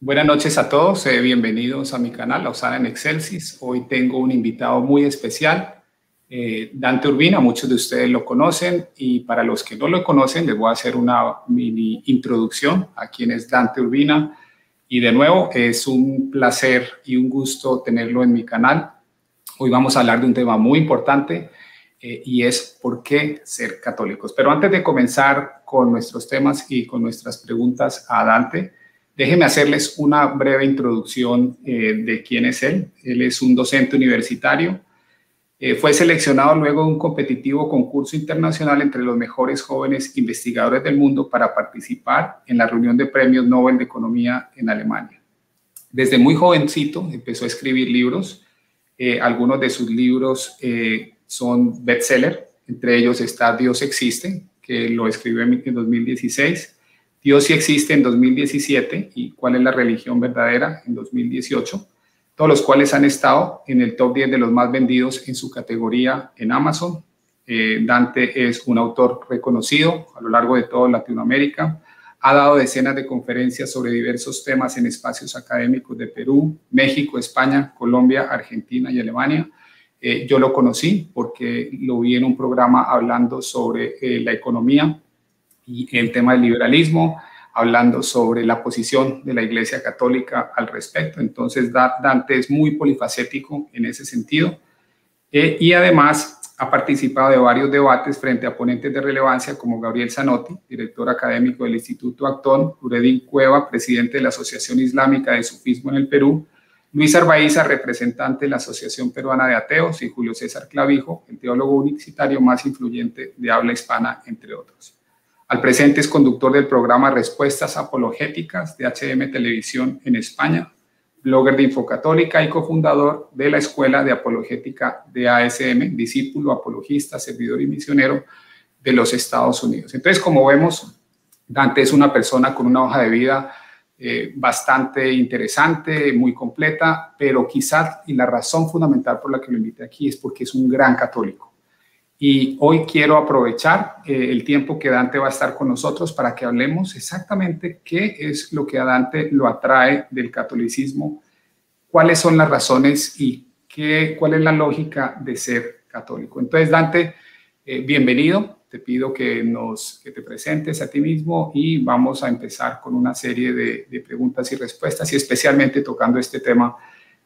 Buenas noches a todos, bienvenidos a mi canal, La Osana en Excelsis. Hoy tengo un invitado muy especial, Dante Urbina. Muchos de ustedes lo conocen y para los que no lo conocen les voy a hacer una mini introducción a quién es Dante Urbina. Y de nuevo, es un placer y un gusto tenerlo en mi canal. Hoy vamos a hablar de un tema muy importante y es por qué ser católicos. Pero antes de comenzar con nuestros temas y con nuestras preguntas a Dante, déjenme hacerles una breve introducción de quién es él. Él es un docente universitario. Fue seleccionado luego de un competitivo concurso internacional entre los mejores jóvenes investigadores del mundo para participar en la reunión de premios Nobel de Economía en Alemania. Desde muy jovencito empezó a escribir libros. Algunos de sus libros son bestseller. Entre ellos está Dios existe, que lo escribió en 2016. Dios sí existe en 2017 y ¿Cuál es la religión verdadera? En 2018, todos los cuales han estado en el top 10 de los más vendidos en su categoría en Amazon. Dante es un autor reconocido a lo largo de toda Latinoamérica. Ha dado decenas de conferencias sobre diversos temas en espacios académicos de Perú, México, España, Colombia, Argentina y Alemania. Yo lo conocí porque lo vi en un programa hablando sobre la economía y el tema del liberalismo, hablando sobre la posición de la Iglesia Católica al respecto. Entonces, Dante es muy polifacético en ese sentido y además ha participado de varios debates frente a ponentes de relevancia como Gabriel Zanotti, director académico del Instituto Acton, Nureddin Cueva, presidente de la Asociación Islámica de Sufismo en el Perú, Luis Arbaiza, representante de la Asociación Peruana de Ateos, y Julio César Clavijo, el teólogo universitario más influyente de habla hispana, entre otros. Al presente es conductor del programa Respuestas Apologéticas de HM Televisión en España, blogger de Infocatólica y cofundador de la Escuela de Apologética de ASM, discípulo, apologista, servidor y misionero de los Estados Unidos. Entonces, como vemos, Dante es una persona con una hoja de vida bastante interesante, muy completa, pero quizás, y la razón fundamental por la que lo invité aquí es porque es un gran católico. Y hoy quiero aprovechar el tiempo que Dante va a estar con nosotros para que hablemos exactamente qué es lo que a Dante lo atrae del catolicismo, cuáles son las razones y cuál es la lógica de ser católico. Entonces, Dante, bienvenido. Te pido que te presentes a ti mismo y vamos a empezar con una serie de preguntas y respuestas y especialmente tocando este tema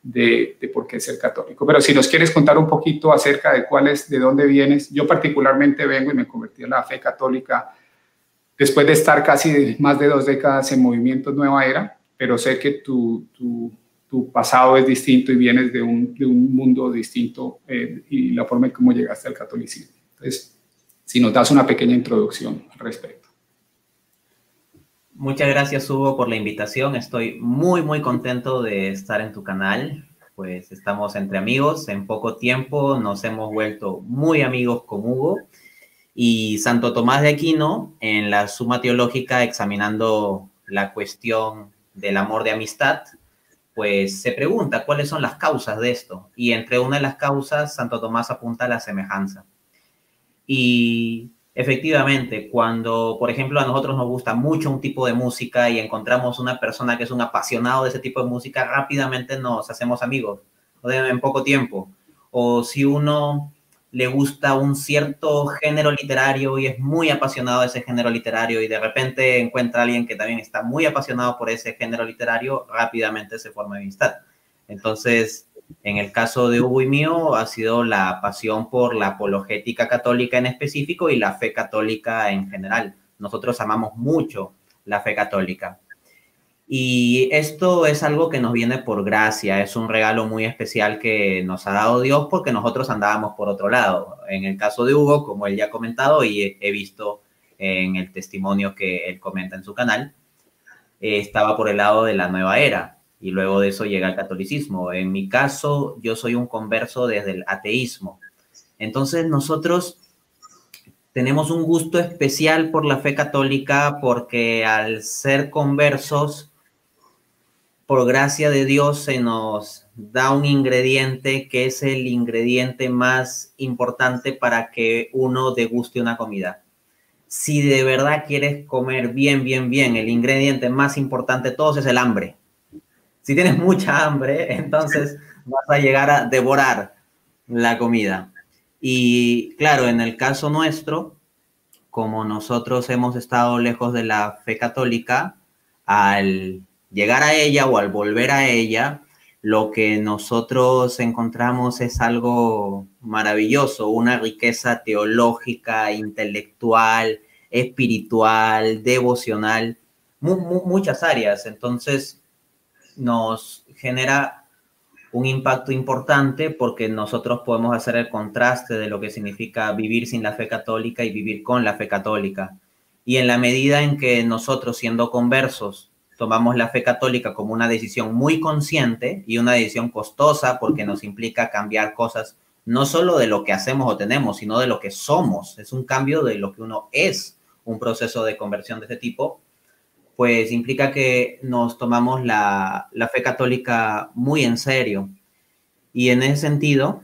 de por qué ser católico. Pero si nos quieres contar un poquito acerca de dónde vienes. Yo particularmente vengo y me convertí en la fe católica después de estar casi más de 2 décadas en Movimientos Nueva Era, pero sé que tu pasado es distinto y vienes de un mundo distinto y la forma en cómo llegaste al catolicismo. Entonces, si nos das una pequeña introducción al respecto. Muchas gracias, Hugo, por la invitación. Estoy muy contento de estar en tu canal. Pues estamos entre amigos. En poco tiempo nos hemos vuelto muy amigos con Hugo. Y Santo Tomás de Aquino, en la Suma Teológica, examinando la cuestión del amor de amistad, pues se pregunta cuáles son las causas de esto. Y entre una de las causas, Santo Tomás apunta a la semejanza. Y efectivamente, cuando, por ejemplo, a nosotros nos gusta mucho un tipo de música y encontramos una persona que es un apasionado de ese tipo de música, rápidamente nos hacemos amigos, en poco tiempo. O si uno le gusta un cierto género literario y es muy apasionado de ese género literario y de repente encuentra a alguien que también está muy apasionado por ese género literario, rápidamente se forma amistad. Entonces, en el caso de Hugo y mío, ha sido la pasión por la apologética católica en específico y la fe católica en general. Nosotros amamos mucho la fe católica. Y esto es algo que nos viene por gracia, es un regalo muy especial que nos ha dado Dios porque nosotros andábamos por otro lado. En el caso de Hugo, como él ya ha comentado y he visto en el testimonio que él comenta en su canal, estaba por el lado de la nueva era. Y luego de eso llega el catolicismo. En mi caso, yo soy un converso desde el ateísmo. Entonces, nosotros tenemos un gusto especial por la fe católica porque al ser conversos, por gracia de Dios, se nos da un ingrediente que es el ingrediente más importante para que uno deguste una comida. Si de verdad quieres comer bien, el ingrediente más importante de todos es el hambre. Si tienes mucha hambre, entonces vas a llegar a devorar la comida. Y claro, en el caso nuestro, como nosotros hemos estado lejos de la fe católica, al llegar a ella o al volver a ella, lo que nosotros encontramos es algo maravilloso, una riqueza teológica, intelectual, espiritual, devocional, muchas áreas. Entonces nos genera un impacto importante porque nosotros podemos hacer el contraste de lo que significa vivir sin la fe católica y vivir con la fe católica. Y en la medida en que nosotros, siendo conversos, tomamos la fe católica como una decisión muy consciente y una decisión costosa porque nos implica cambiar cosas, no solo de lo que hacemos o tenemos, sino de lo que somos. Es un cambio de lo que uno es, un proceso de conversión de este tipo, pues implica que nos tomamos la fe católica muy en serio. Y en ese sentido,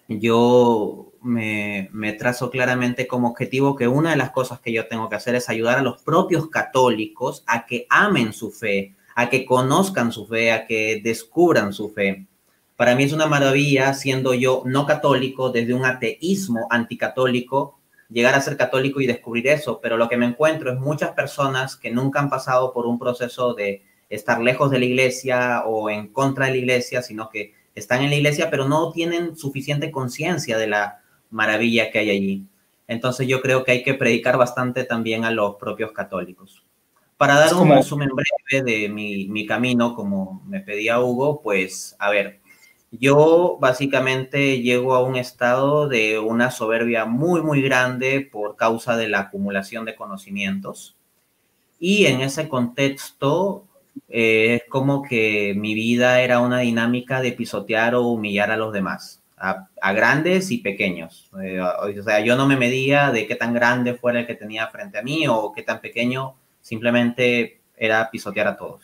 yo me trazo claramente como objetivo que una de las cosas que yo tengo que hacer es ayudar a los propios católicos a que amen su fe, a que conozcan su fe, a que descubran su fe. Para mí es una maravilla, siendo yo no católico, desde un ateísmo anticatólico, llegar a ser católico y descubrir eso, pero lo que me encuentro es muchas personas que nunca han pasado por un proceso de estar lejos de la iglesia o en contra de la iglesia, sino que están en la iglesia, pero no tienen suficiente conciencia de la maravilla que hay allí. Entonces yo creo que hay que predicar bastante también a los propios católicos. Para dar un resumen breve de mi camino, como me pedía Hugo, pues a ver, yo básicamente llego a un estado de una soberbia muy grande por causa de la acumulación de conocimientos. Y en ese contexto es como que mi vida era una dinámica de pisotear o humillar a los demás, a grandes y pequeños. O sea, yo no me medía de qué tan grande fuera el que tenía frente a mí o qué tan pequeño, simplemente era pisotear a todos.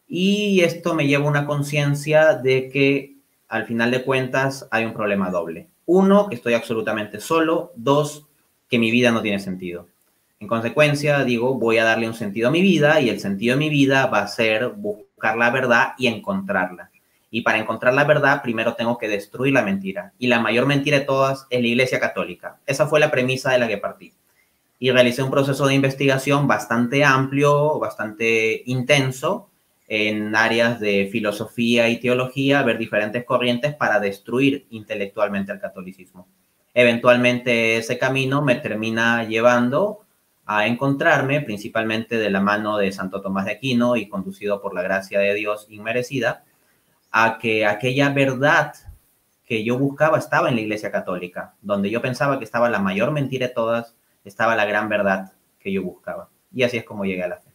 Y esto me lleva a una conciencia de que al final de cuentas hay un problema doble. Uno, que estoy absolutamente solo. Dos, que mi vida no tiene sentido. En consecuencia, digo, voy a darle un sentido a mi vida y el sentido de mi vida va a ser buscar la verdad y encontrarla. Y para encontrar la verdad, primero tengo que destruir la mentira. Y la mayor mentira de todas es la Iglesia Católica. Esa fue la premisa de la que partí. Y realicé un proceso de investigación bastante amplio, bastante intenso, en áreas de filosofía y teología, ver diferentes corrientes para destruir intelectualmente el catolicismo. Eventualmente ese camino me termina llevando a encontrarme, principalmente de la mano de Santo Tomás de Aquino y conducido por la gracia de Dios inmerecida, a que aquella verdad que yo buscaba estaba en la Iglesia Católica, donde yo pensaba que estaba la mayor mentira de todas, estaba la gran verdad que yo buscaba. Y así es como llegué a la fe.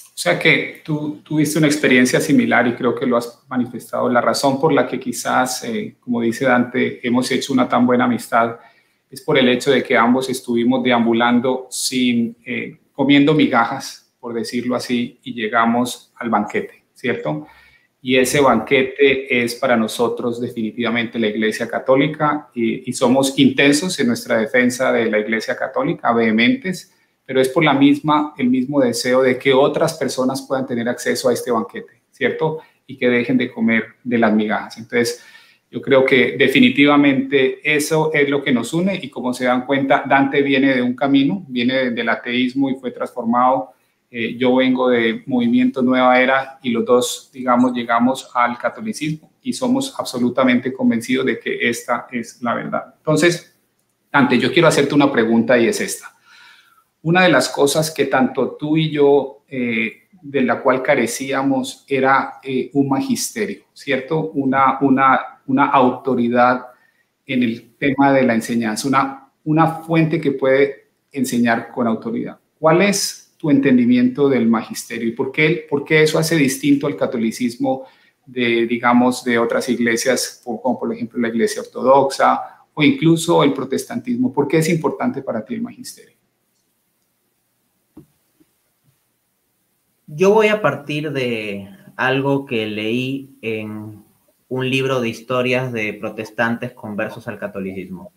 O sea que tú tuviste una experiencia similar y creo que lo has manifestado. La razón por la que quizás, como dice Dante, hemos hecho una tan buena amistad es por el hecho de que ambos estuvimos deambulando sin, comiendo migajas, por decirlo así, y llegamos al banquete, ¿cierto? Y ese banquete es para nosotros definitivamente la Iglesia Católica y somos intensos en nuestra defensa de la Iglesia Católica, vehementes, pero es por el mismo deseo de que otras personas puedan tener acceso a este banquete, ¿cierto? Y que dejen de comer de las migajas. Entonces, yo creo que definitivamente eso es lo que nos une y como se dan cuenta, Dante viene de un camino, viene del ateísmo y fue transformado. Yo vengo de Movimiento Nueva Era y los dos, digamos, llegamos al catolicismo y somos absolutamente convencidos de que esta es la verdad. Entonces, Dante, yo quiero hacerte una pregunta y es esta. Una de las cosas que tanto tú y yo, de la cual carecíamos, era un magisterio, ¿cierto? Una autoridad en el tema de la enseñanza, una fuente que puede enseñar con autoridad. ¿Cuál es tu entendimiento del magisterio y por qué eso hace distinto al catolicismo de, digamos, de otras iglesias, como por ejemplo la iglesia ortodoxa o incluso el protestantismo? ¿Por qué es importante para ti el magisterio? Yo voy a partir de algo que leí en un libro de historias de protestantes conversos al catolicismo.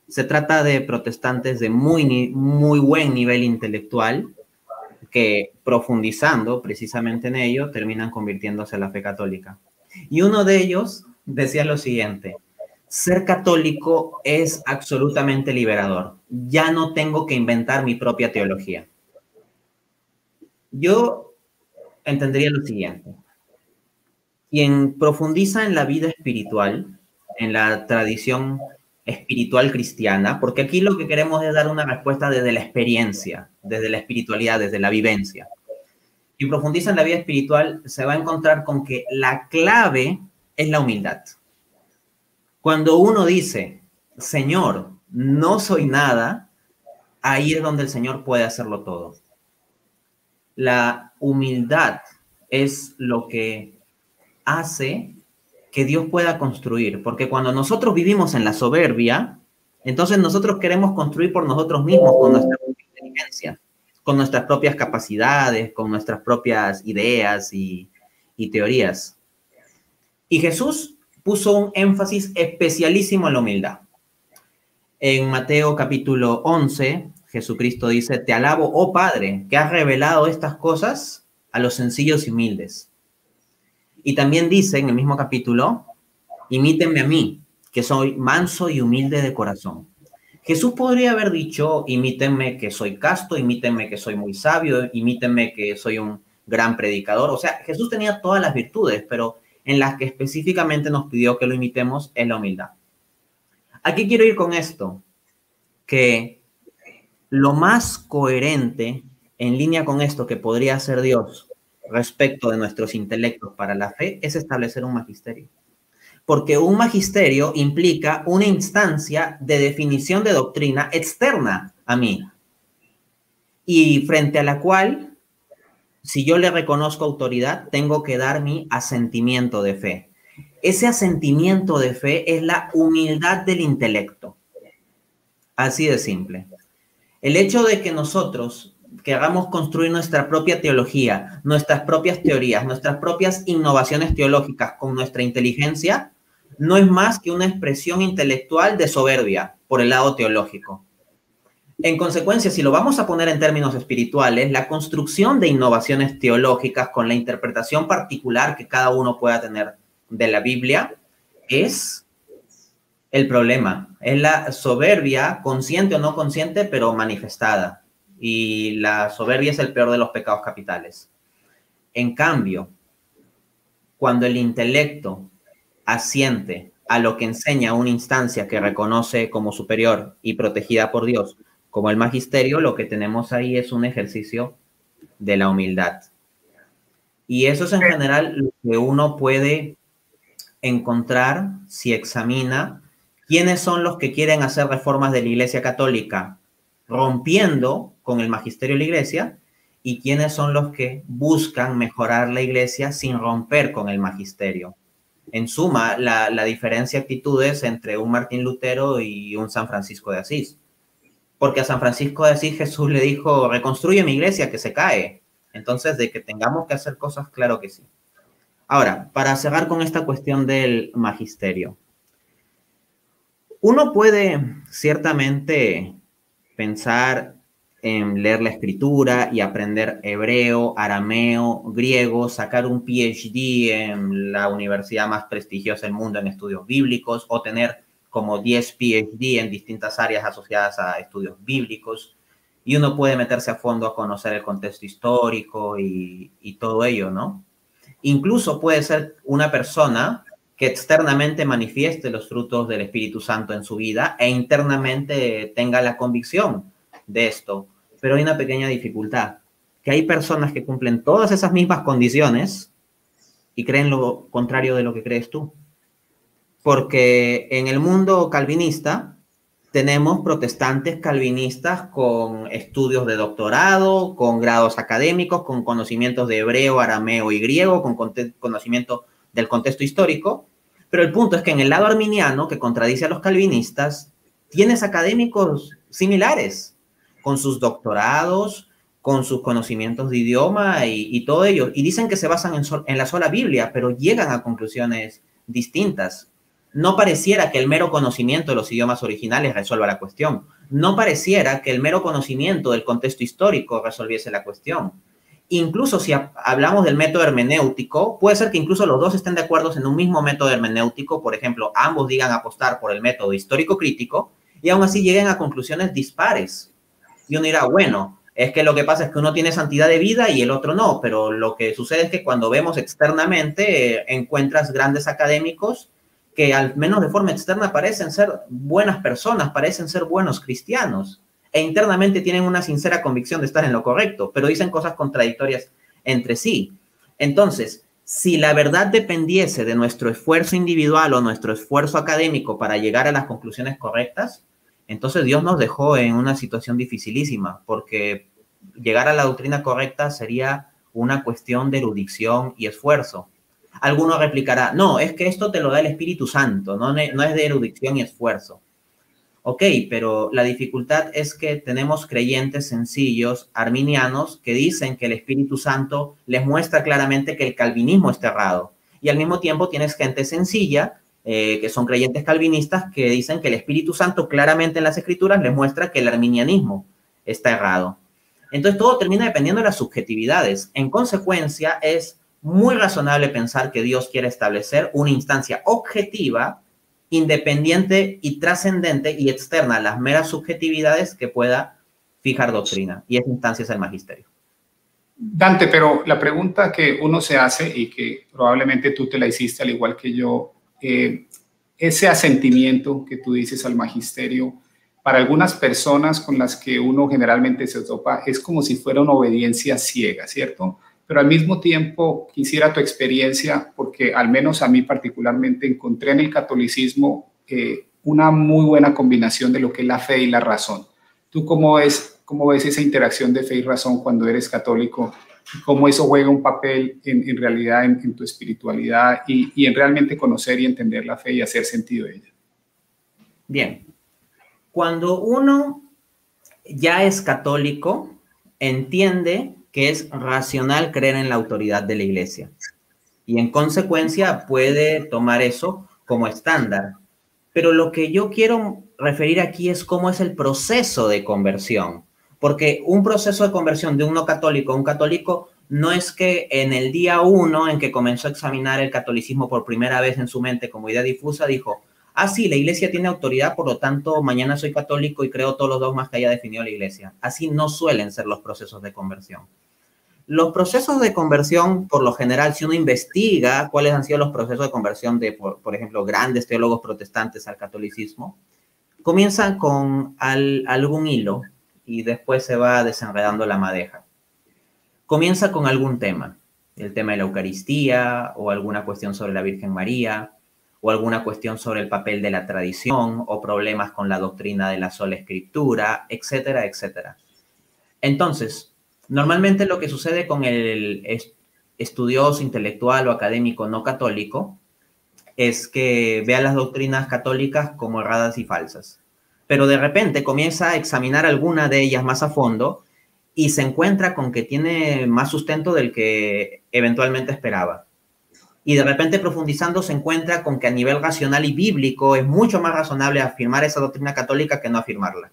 Se trata de protestantes de muy buen nivel intelectual que profundizando precisamente en ello, terminan convirtiéndose en la fe católica. Y uno de ellos decía lo siguiente: ser católico es absolutamente liberador. Ya no tengo que inventar mi propia teología. Yo entendería lo siguiente: quien profundiza en la vida espiritual, en la tradición espiritual cristiana, porque aquí lo que queremos es dar una respuesta desde la experiencia, desde la espiritualidad, desde la vivencia. Quien profundiza en la vida espiritual se va a encontrar con que la clave es la humildad. Cuando uno dice, Señor, no soy nada, ahí es donde el Señor puede hacerlo todo. La humildad es lo que hace que Dios pueda construir, porque cuando nosotros vivimos en la soberbia, entonces nosotros queremos construir por nosotros mismos, con nuestra propia inteligencia, con nuestras propias capacidades, con nuestras propias ideas y teorías. Y Jesús puso un énfasis especialísimo en la humildad. En Mateo capítulo 11, Jesucristo dice: te alabo, oh Padre, que has revelado estas cosas a los sencillos y humildes. Y también dice en el mismo capítulo: imítenme a mí, que soy manso y humilde de corazón. Jesús podría haber dicho: imítenme que soy casto, imítenme que soy muy sabio, imítenme que soy un gran predicador. O sea, Jesús tenía todas las virtudes, pero en las que específicamente nos pidió que lo imitemos es la humildad. ¿A qué quiero ir con esto? Que lo más coherente en línea con esto que podría hacer Dios respecto de nuestros intelectos para la fe es establecer un magisterio. Porque un magisterio implica una instancia de definición de doctrina externa a mí, y frente a la cual, si yo le reconozco autoridad, tengo que dar mi asentimiento de fe. Ese asentimiento de fe es la humildad del intelecto. Así de simple. El hecho de que nosotros queramos construir nuestra propia teología, nuestras propias teorías, nuestras propias innovaciones teológicas con nuestra inteligencia, no es más que una expresión intelectual de soberbia por el lado teológico. En consecuencia, si lo vamos a poner en términos espirituales, la construcción de innovaciones teológicas con la interpretación particular que cada uno pueda tener de la Biblia es el problema. Es la soberbia, consciente o no consciente, pero manifestada. Y la soberbia es el peor de los pecados capitales. En cambio, cuando el intelecto asiente a lo que enseña una instancia que reconoce como superior y protegida por Dios, como el magisterio, lo que tenemos ahí es un ejercicio de la humildad. Y eso es en general lo que uno puede encontrar si examina quiénes son los que quieren hacer reformas de la Iglesia Católica rompiendo con el magisterio de la Iglesia, y quiénes son los que buscan mejorar la Iglesia sin romper con el magisterio. En suma, la diferencia de actitudes entre un Martín Lutero y un San Francisco de Asís. Porque a San Francisco de Asís Jesús le dijo: reconstruye mi iglesia que se cae. Entonces, de que tengamos que hacer cosas, claro que sí. Ahora, para cerrar con esta cuestión del magisterio. Uno puede ciertamente pensar en leer la escritura y aprender hebreo, arameo, griego, sacar un PhD en la universidad más prestigiosa del mundo en estudios bíblicos, o tener como 10 PhD en distintas áreas asociadas a estudios bíblicos, y uno puede meterse a fondo a conocer el contexto histórico y todo ello, ¿no? Incluso puede ser una persona que externamente manifieste los frutos del Espíritu Santo en su vida e internamente tenga la convicción de esto. Pero hay una pequeña dificultad, que hay personas que cumplen todas esas mismas condiciones y creen lo contrario de lo que crees tú. Porque en el mundo calvinista tenemos protestantes calvinistas con estudios de doctorado, con grados académicos, con conocimientos de hebreo, arameo y griego, con conocimiento del contexto histórico. Pero el punto es que en el lado arminiano, que contradice a los calvinistas, tienes académicos similares, con sus doctorados, con sus conocimientos de idioma y todo ello. Y dicen que se basan en la sola Biblia, pero llegan a conclusiones distintas. No pareciera que el mero conocimiento de los idiomas originales resuelva la cuestión. No pareciera que el mero conocimiento del contexto histórico resolviese la cuestión. Incluso si hablamos del método hermenéutico, puede ser que incluso los dos estén de acuerdo en un mismo método hermenéutico. Por ejemplo, ambos digan apostar por el método histórico-crítico y aún así lleguen a conclusiones dispares. Y uno dirá, bueno, es que lo que pasa es que uno tiene santidad de vida y el otro no, pero lo que sucede es que cuando vemos externamente encuentras grandes académicos que al menos de forma externa parecen ser buenas personas, parecen ser buenos cristianos, e internamente tienen una sincera convicción de estar en lo correcto, pero dicen cosas contradictorias entre sí. Entonces, si la verdad dependiese de nuestro esfuerzo individual o nuestro esfuerzo académico para llegar a las conclusiones correctas, entonces Dios nos dejó en una situación dificilísima, porque llegar a la doctrina correcta sería una cuestión de erudición y esfuerzo. Alguno replicará, no, es que esto te lo da el Espíritu Santo, no es de erudición y esfuerzo. Ok, pero la dificultad es que tenemos creyentes sencillos, arminianos, que dicen que el Espíritu Santo les muestra claramente que el calvinismo está errado. Y al mismo tiempo tienes gente sencilla, que son creyentes calvinistas, que dicen que el Espíritu Santo claramente en las Escrituras les muestra que el arminianismo está errado. Entonces todo termina dependiendo de las subjetividades. En consecuencia, es muy razonable pensar que Dios quiere establecer una instancia objetiva, independiente y trascendente y externa a las meras subjetividades que pueda fijar doctrina. Y esa instancia es el magisterio. Dante, pero la pregunta que uno se hace y que probablemente tú te la hiciste al igual que yo, ese asentimiento que tú dices al magisterio, para algunas personas con las que uno generalmente se topa, es como si fuera una obediencia ciega, ¿cierto? Pero al mismo tiempo quisiera tu experiencia, porque al menos a mí particularmente encontré en el catolicismo una muy buena combinación de lo que es la fe y la razón. ¿Tú cómo ves esa interacción de fe y razón cuando eres católico? ¿Cómo eso juega un papel en realidad en tu espiritualidad y en realmente conocer y entender la fe y hacer sentido de ella? Bien, cuando uno ya es católico, entiende que es racional creer en la autoridad de la Iglesia y en consecuencia puede tomar eso como estándar. Pero lo que yo quiero referir aquí es cómo es el proceso de conversión, porque un proceso de conversión de un no católico a un católico no es que en el día 1 en que comenzó a examinar el catolicismo por primera vez en su mente como idea difusa, dijo, ah, sí, la Iglesia tiene autoridad, por lo tanto, mañana soy católico y creo todos los dogmas que haya definido la Iglesia. Así no suelen ser los procesos de conversión. Los procesos de conversión, por lo general, si uno investiga cuáles han sido los procesos de conversión de, por ejemplo, grandes teólogos protestantes al catolicismo, comienzan con algún hilo y después se va desenredando la madeja. Comienza con algún tema, el tema de la Eucaristía o alguna cuestión sobre la Virgen María, o alguna cuestión sobre el papel de la tradición, o problemas con la doctrina de la sola escritura, etcétera, etcétera. Entonces, normalmente lo que sucede con el estudioso, intelectual o académico no católico es que ve a las doctrinas católicas como erradas y falsas. Pero de repente comienza a examinar alguna de ellas más a fondo y se encuentra con que tiene más sustento del que eventualmente esperaba. Y de repente profundizando se encuentra con que a nivel racional y bíblico es mucho más razonable afirmar esa doctrina católica que no afirmarla.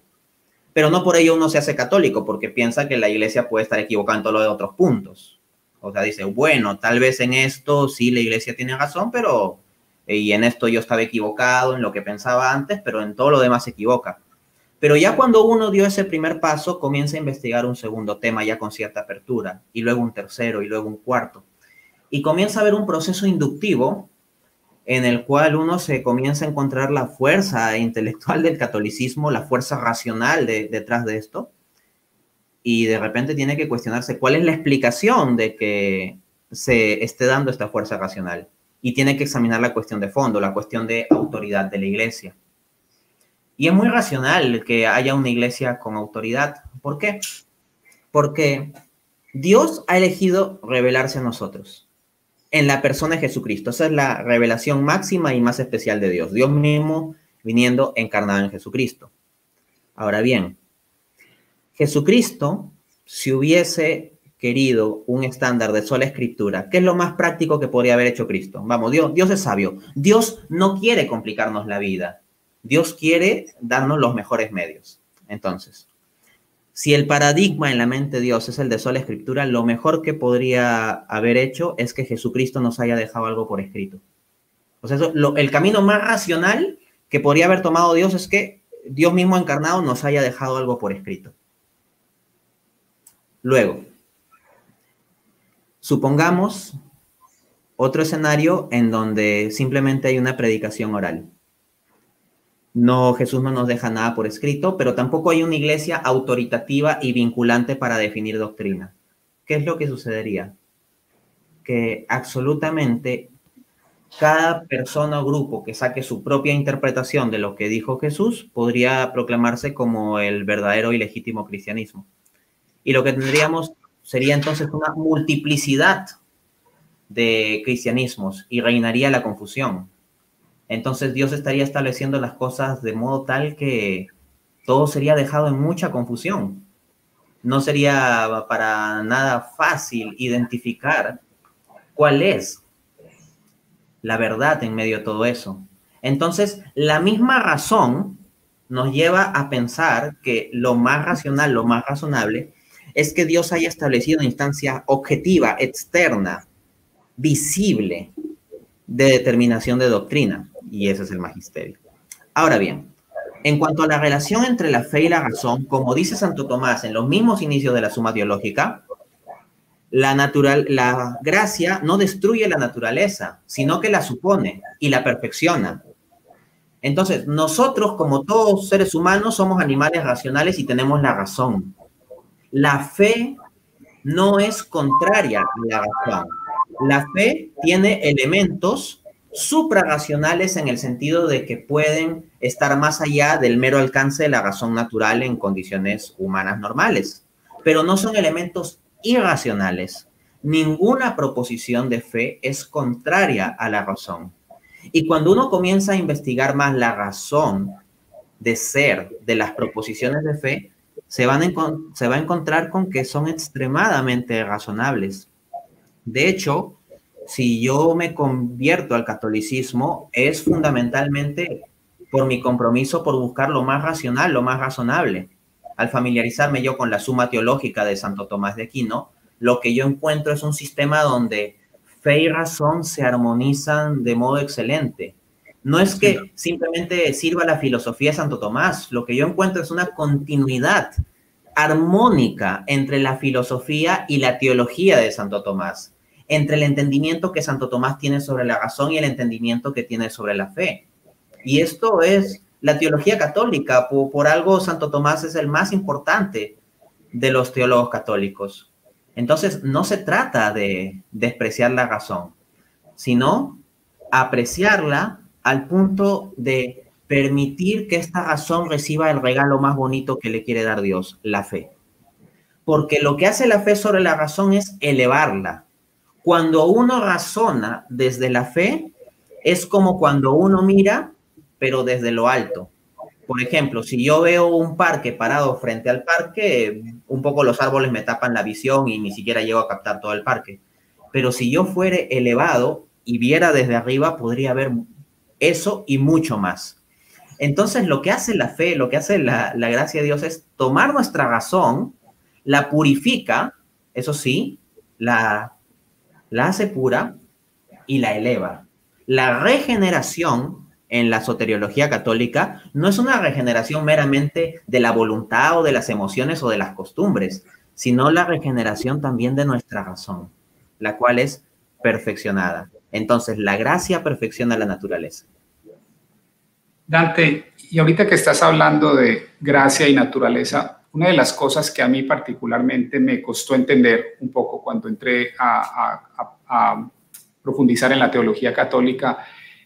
Pero no por ello uno se hace católico, porque piensa que la Iglesia puede estar equivocada en todos los otros puntos. O sea, dice, bueno, tal vez en esto sí la Iglesia tiene razón, pero y en esto yo estaba equivocado en lo que pensaba antes, pero en todo lo demás se equivoca. Pero ya cuando uno dio ese primer paso, comienza a investigar un segundo tema ya con cierta apertura, y luego un tercero, y luego un cuarto. Y comienza a haber un proceso inductivo en el cual uno se comienza a encontrar la fuerza intelectual del catolicismo, la fuerza racional detrás de esto, y de repente tiene que cuestionarse cuál es la explicación de que se esté dando esta fuerza racional. Y tiene que examinar la cuestión de fondo, la cuestión de autoridad de la Iglesia. Y es muy racional que haya una Iglesia con autoridad. ¿Por qué? Porque Dios ha elegido revelarse a nosotros en la persona de Jesucristo. Esa es la revelación máxima y más especial de Dios. Dios mismo viniendo encarnado en Jesucristo. Ahora bien, Jesucristo, si hubiese querido un estándar de sola escritura, ¿qué es lo más práctico que podría haber hecho Cristo? Vamos, Dios es sabio. Dios no quiere complicarnos la vida. Dios quiere darnos los mejores medios. Entonces, si el paradigma en la mente de Dios es el de sola escritura, lo mejor que podría haber hecho es que Jesucristo nos haya dejado algo por escrito. O sea, el camino más racional que podría haber tomado Dios es que Dios mismo encarnado nos haya dejado algo por escrito. Luego, supongamos otro escenario en donde simplemente hay una predicación oral. No, Jesús no nos deja nada por escrito, pero tampoco hay una iglesia autoritativa y vinculante para definir doctrina. ¿Qué es lo que sucedería? Que absolutamente cada persona o grupo que saque su propia interpretación de lo que dijo Jesús podría proclamarse como el verdadero y legítimo cristianismo. Y lo que tendríamos sería entonces una multiplicidad de cristianismos y reinaría la confusión. Entonces Dios estaría estableciendo las cosas de modo tal que todo sería dejado en mucha confusión. No sería para nada fácil identificar cuál es la verdad en medio de todo eso. Entonces, la misma razón nos lleva a pensar que lo más racional, lo más razonable, es que Dios haya establecido una instancia objetiva, externa, visible, de determinación de doctrina. Y ese es el magisterio. Ahora bien, en cuanto a la relación entre la fe y la razón, como dice Santo Tomás en los mismos inicios de la Suma Teológica, la gracia no destruye la naturaleza, sino que la supone y la perfecciona. Entonces, nosotros, como todos seres humanos, somos animales racionales y tenemos la razón. La fe no es contraria a la razón. La fe tiene elementos suprarracionales en el sentido de que pueden estar más allá del mero alcance de la razón natural en condiciones humanas normales, pero no son elementos irracionales. Ninguna proposición de fe es contraria a la razón. Y cuando uno comienza a investigar más la razón de ser de las proposiciones de fe, se va a encontrar con que son extremadamente razonables. De hecho, si yo me convierto al catolicismo, es fundamentalmente por mi compromiso por buscar lo más racional, lo más razonable. Al familiarizarme yo con la Suma Teológica de Santo Tomás de Aquino, lo que yo encuentro es un sistema donde fe y razón se armonizan de modo excelente. No es que simplemente sirva la filosofía de Santo Tomás, lo que yo encuentro es una continuidad armónica entre la filosofía y la teología de Santo Tomás, entre el entendimiento que Santo Tomás tiene sobre la razón y el entendimiento que tiene sobre la fe. Y esto es la teología católica. Por algo Santo Tomás es el más importante de los teólogos católicos. Entonces, no se trata de despreciar la razón, sino apreciarla al punto de permitir que esta razón reciba el regalo más bonito que le quiere dar Dios, la fe. Porque lo que hace la fe sobre la razón es elevarla. Cuando uno razona desde la fe, es como cuando uno mira, pero desde lo alto. Por ejemplo, si yo veo un parque parado frente al parque, un poco los árboles me tapan la visión y ni siquiera llego a captar todo el parque. Pero si yo fuere elevado y viera desde arriba, podría ver eso y mucho más. Entonces, lo que hace la fe, lo que hace la gracia de Dios es tomar nuestra razón, la purifica, eso sí, la hace pura y la eleva. La regeneración en la soteriología católica no es una regeneración meramente de la voluntad o de las emociones o de las costumbres, sino la regeneración también de nuestra razón, la cual es perfeccionada. Entonces, la gracia perfecciona la naturaleza. Dante, y ahorita que estás hablando de gracia y naturaleza, una de las cosas que a mí particularmente me costó entender un poco cuando entré a profundizar en la teología católica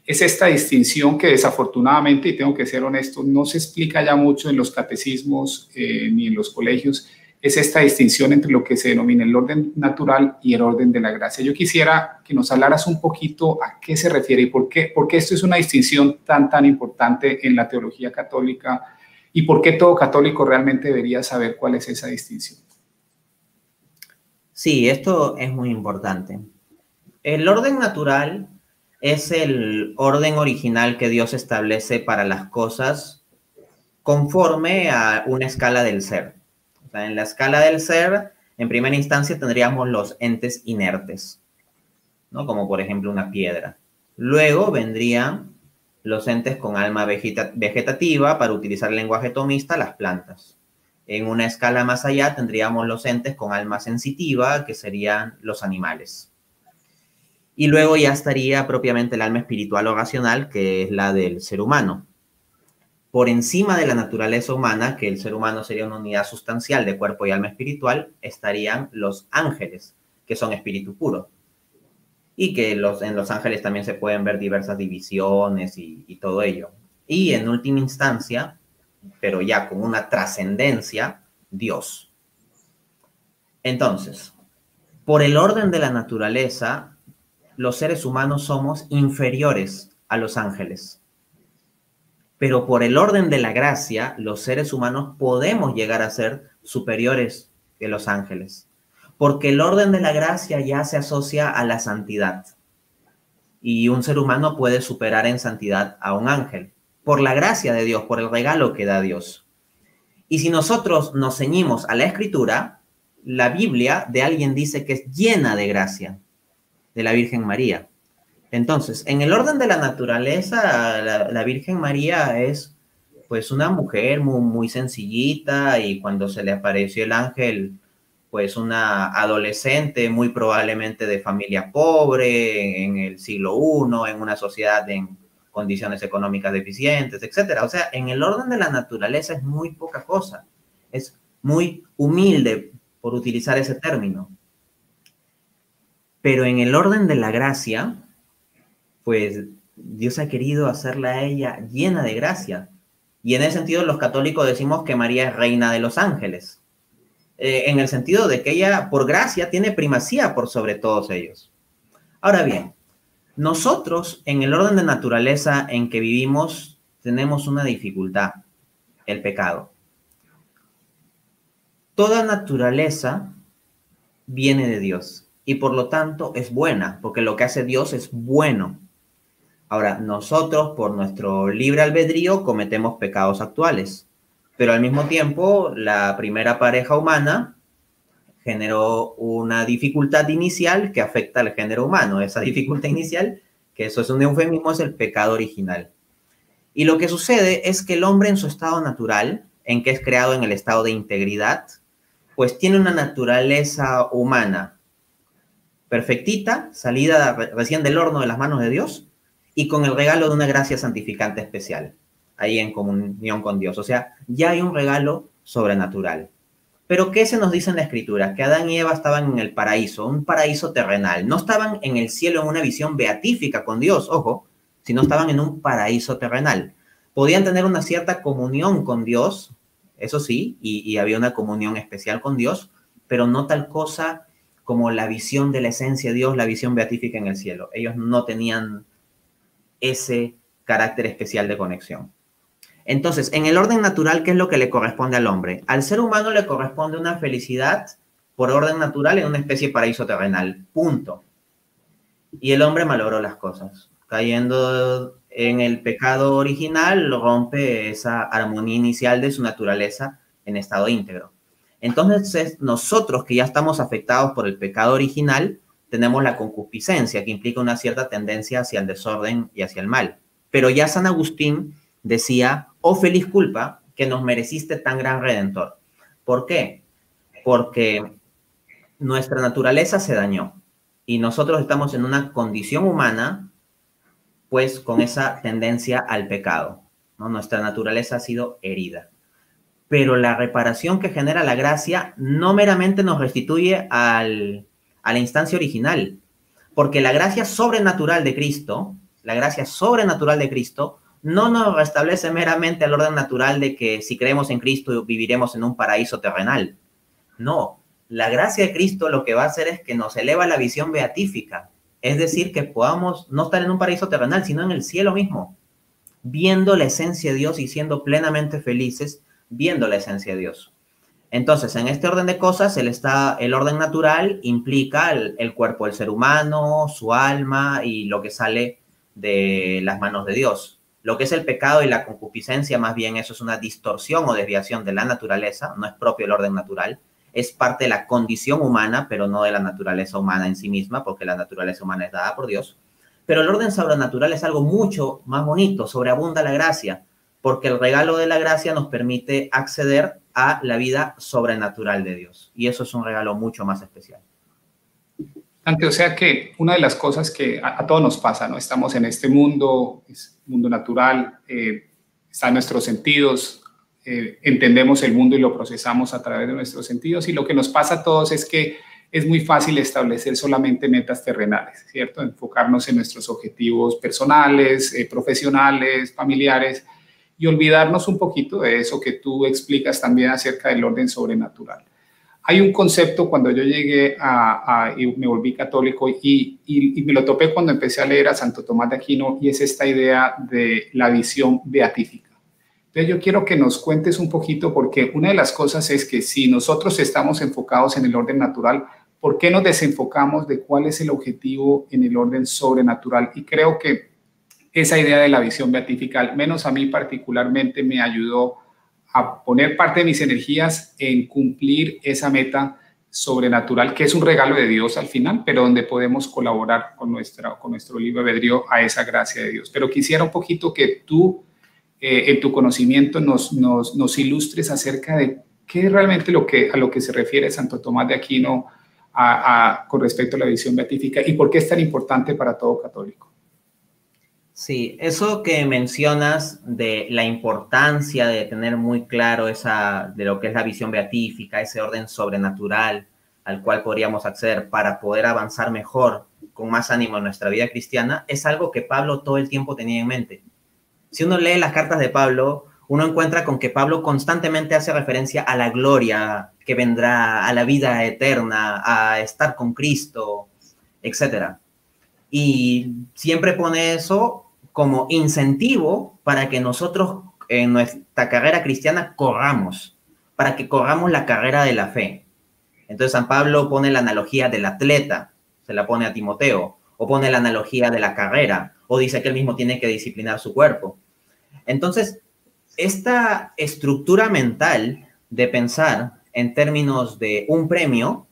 es esta distinción que desafortunadamente, y tengo que ser honesto, no se explica ya mucho en los catecismos ni en los colegios, es esta distinción entre lo que se denomina el orden natural y el orden de la gracia. Yo quisiera que nos hablaras un poquito a qué se refiere y por qué esto es una distinción tan importante en la teología católica y por qué todo católico realmente debería saber cuál es esa distinción. Sí, esto es muy importante. El orden natural es el orden original que Dios establece para las cosas conforme a una escala del ser. O sea, en la escala del ser, en primera instancia tendríamos los entes inertes, ¿no? Como por ejemplo una piedra. Luego vendrían los entes con alma vegetativa, para utilizar el lenguaje tomista, las plantas. En una escala más allá tendríamos los entes con alma sensitiva, que serían los animales. Y luego ya estaría propiamente el alma espiritual o racional, que es la del ser humano. Por encima de la naturaleza humana, que el ser humano sería una unidad sustancial de cuerpo y alma espiritual, estarían los ángeles, que son espíritu puro. Y que en los ángeles también se pueden ver diversas divisiones y todo ello. Y en última instancia, pero ya con una trascendencia, Dios. Entonces, por el orden de la naturaleza, los seres humanos somos inferiores a los ángeles. Pero por el orden de la gracia, los seres humanos podemos llegar a ser superiores que los ángeles. Porque el orden de la gracia ya se asocia a la santidad. Y un ser humano puede superar en santidad a un ángel. Por la gracia de Dios, por el regalo que da Dios. Y si nosotros nos ceñimos a la Escritura, la Biblia de alguien dice que es llena de gracia, de la Virgen María. Entonces, en el orden de la naturaleza, la Virgen María es pues una mujer muy, muy sencillita, y cuando se le apareció el ángel, pues una adolescente muy probablemente de familia pobre, en el siglo I, en una sociedad en condiciones económicas deficientes, etcétera. O sea, en el orden de la naturaleza es muy poca cosa, es muy humilde, por utilizar ese término. Pero en el orden de la gracia, pues Dios ha querido hacerla a ella llena de gracia. Y en ese sentido los católicos decimos que María es reina de los ángeles. En el sentido de que ella, por gracia, tiene primacía por sobre todos ellos. Ahora bien, nosotros, en el orden de naturaleza en que vivimos, tenemos una dificultad: el pecado. Toda naturaleza viene de Dios y por lo tanto es buena, porque lo que hace Dios es bueno. Ahora, nosotros, por nuestro libre albedrío, cometemos pecados actuales, pero al mismo tiempo, la primera pareja humana generó una dificultad inicial que afecta al género humano. Esa dificultad inicial, que eso es un eufemismo, es el pecado original. Y lo que sucede es que el hombre, en su estado natural, en que es creado en el estado de integridad, pues tiene una naturaleza humana perfectita, salida recién del horno de las manos de Dios, y con el regalo de una gracia santificante especial, ahí en comunión con Dios. O sea, ya hay un regalo sobrenatural. Pero ¿qué se nos dice en la Escritura? Que Adán y Eva estaban en el paraíso, un paraíso terrenal. No estaban en el cielo en una visión beatífica con Dios, ojo, sino estaban en un paraíso terrenal. Podían tener una cierta comunión con Dios, eso sí, y había una comunión especial con Dios, pero no tal cosa como la visión de la esencia de Dios, la visión beatífica en el cielo. Ellos no tenían ese carácter especial de conexión. Entonces, en el orden natural, ¿qué es lo que le corresponde al hombre? Al ser humano le corresponde una felicidad por orden natural en una especie de paraíso terrenal. Punto. Y el hombre malogró las cosas. Cayendo en el pecado original, rompe esa armonía inicial de su naturaleza en estado íntegro. Entonces, nosotros que ya estamos afectados por el pecado original, tenemos la concupiscencia, que implica una cierta tendencia hacia el desorden y hacia el mal. Pero ya San Agustín decía: oh feliz culpa, que nos mereciste tan gran redentor. ¿Por qué? Porque nuestra naturaleza se dañó y nosotros estamos en una condición humana, pues con esa tendencia al pecado, ¿no? Nuestra naturaleza ha sido herida. Pero la reparación que genera la gracia no meramente nos restituye a la instancia original, porque la gracia sobrenatural de Cristo, no nos restablece meramente al orden natural de que si creemos en Cristo viviremos en un paraíso terrenal. No, la gracia de Cristo lo que va a hacer es que nos eleva la visión beatífica, es decir, que podamos no estar en un paraíso terrenal, sino en el cielo mismo, viendo la esencia de Dios y siendo plenamente felices viendo la esencia de Dios. Entonces, en este orden de cosas, el orden natural implica el cuerpo del ser humano, su alma y lo que sale de las manos de Dios. Lo que es el pecado y la concupiscencia, más bien eso es una distorsión o desviación de la naturaleza, no es propio del orden natural, es parte de la condición humana, pero no de la naturaleza humana en sí misma, porque la naturaleza humana es dada por Dios. Pero el orden sobrenatural es algo mucho más bonito, sobreabunda la gracia, porque el regalo de la gracia nos permite acceder a la vida sobrenatural de Dios. Y eso es un regalo mucho más especial. O sea que una de las cosas que a todos nos pasa, ¿no? Estamos en este mundo, es mundo natural, están nuestros sentidos, entendemos el mundo y lo procesamos a través de nuestros sentidos, y lo que nos pasa a todos es que es muy fácil establecer solamente metas terrenales, ¿cierto? Enfocarnos en nuestros objetivos personales, profesionales, familiares, y olvidarnos un poquito de eso que tú explicas también acerca del orden sobrenatural. Hay un concepto cuando yo llegué y me volví católico y me lo topé cuando empecé a leer a Santo Tomás de Aquino, y es esta idea de la visión beatífica. Entonces yo quiero que nos cuentes un poquito, porque una de las cosas es que si nosotros estamos enfocados en el orden natural, ¿por qué nos desenfocamos de cuál es el objetivo en el orden sobrenatural? Y creo que esa idea de la visión beatífica, al menos a mí particularmente, me ayudó a poner parte de mis energías en cumplir esa meta sobrenatural, que es un regalo de Dios al final, pero donde podemos colaborar con nuestro libre albedrío a esa gracia de Dios. Pero quisiera un poquito que tú, en tu conocimiento, nos ilustres acerca de qué es realmente a lo que se refiere Santo Tomás de Aquino con respecto a la visión beatífica y por qué es tan importante para todo católico. Sí, eso que mencionas de la importancia de tener muy claro de lo que es la visión beatífica, ese orden sobrenatural al cual podríamos acceder para poder avanzar mejor, con más ánimo en nuestra vida cristiana, es algo que Pablo todo el tiempo tenía en mente. Si uno lee las cartas de Pablo, uno encuentra con que Pablo constantemente hace referencia a la gloria que vendrá, a la vida eterna, a estar con Cristo, etc. Y siempre pone eso como incentivo para que nosotros en nuestra carrera cristiana corramos, para que corramos la carrera de la fe. Entonces San Pablo pone la analogía del atleta, se la pone a Timoteo, o pone la analogía de la carrera, o dice que él mismo tiene que disciplinar su cuerpo. Entonces, esta estructura mental de pensar en términos de un premio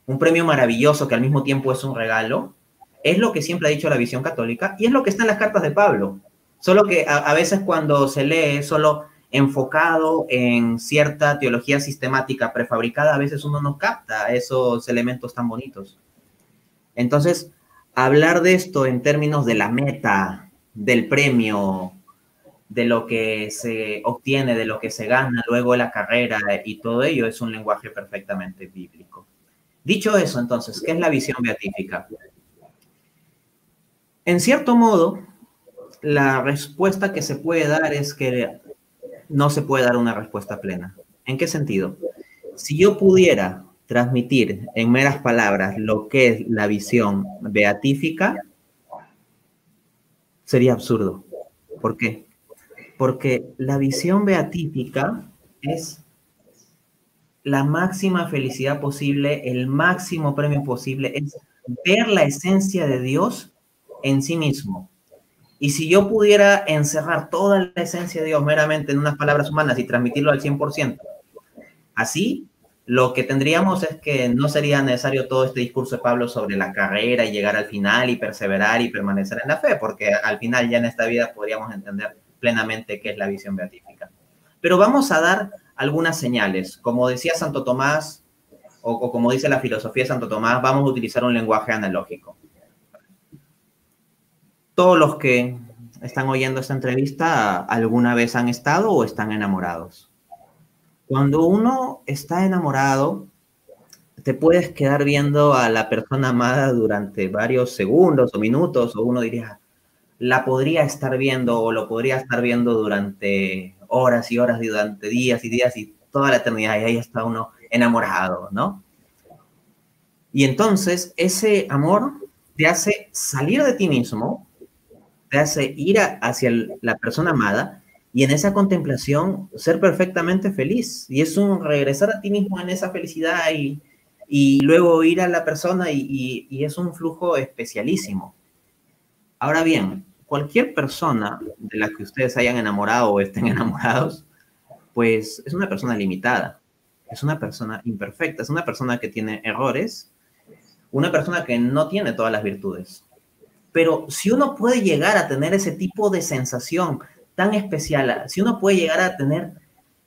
maravilloso que al mismo tiempo es un regalo, es lo que siempre ha dicho la visión católica y es lo que está en las cartas de Pablo. Solo que a veces cuando se lee solo enfocado en cierta teología sistemática prefabricada, a veces uno no capta esos elementos tan bonitos. Entonces, hablar de esto en términos de la meta, del premio, de lo que se obtiene, de lo que se gana luego de la carrera y todo ello es un lenguaje perfectamente bíblico. Dicho eso, entonces, ¿qué es la visión beatífica? En cierto modo, la respuesta que se puede dar es que no se puede dar una respuesta plena. ¿En qué sentido? Si yo pudiera transmitir en meras palabras lo que es la visión beatífica, sería absurdo. ¿Por qué? Porque la visión beatífica es la máxima felicidad posible, el máximo premio posible, es ver la esencia de Dios en sí mismo. Y si yo pudiera encerrar toda la esencia de Dios meramente en unas palabras humanas y transmitirlo al 100%, así lo que tendríamos es que no sería necesario todo este discurso de Pablo sobre la carrera y llegar al final y perseverar y permanecer en la fe, porque al final ya en esta vida podríamos entender plenamente qué es la visión beatífica. Pero vamos a dar algunas señales. Como decía Santo Tomás, o como dice la filosofía de Santo Tomás, vamos a utilizar un lenguaje analógico. Todos los que están oyendo esta entrevista alguna vez han estado o están enamorados. Cuando uno está enamorado, te puedes quedar viendo a la persona amada durante varios segundos o minutos, o uno diría, la podría estar viendo o lo podría estar viendo durante horas y horas, y durante días y días y toda la eternidad, y ahí está uno enamorado, ¿no? Y entonces ese amor te hace salir de ti mismo, te hace ir hacia la persona amada y en esa contemplación ser perfectamente feliz. Y es un regresar a ti mismo en esa felicidad y luego ir a la persona y es un flujo especialísimo. Ahora bien, cualquier persona de la que ustedes hayan enamorado o estén enamorados, pues es una persona limitada, es una persona imperfecta, es una persona que tiene errores, una persona que no tiene todas las virtudes. Pero si uno puede llegar a tener ese tipo de sensación tan especial, si uno puede llegar a tener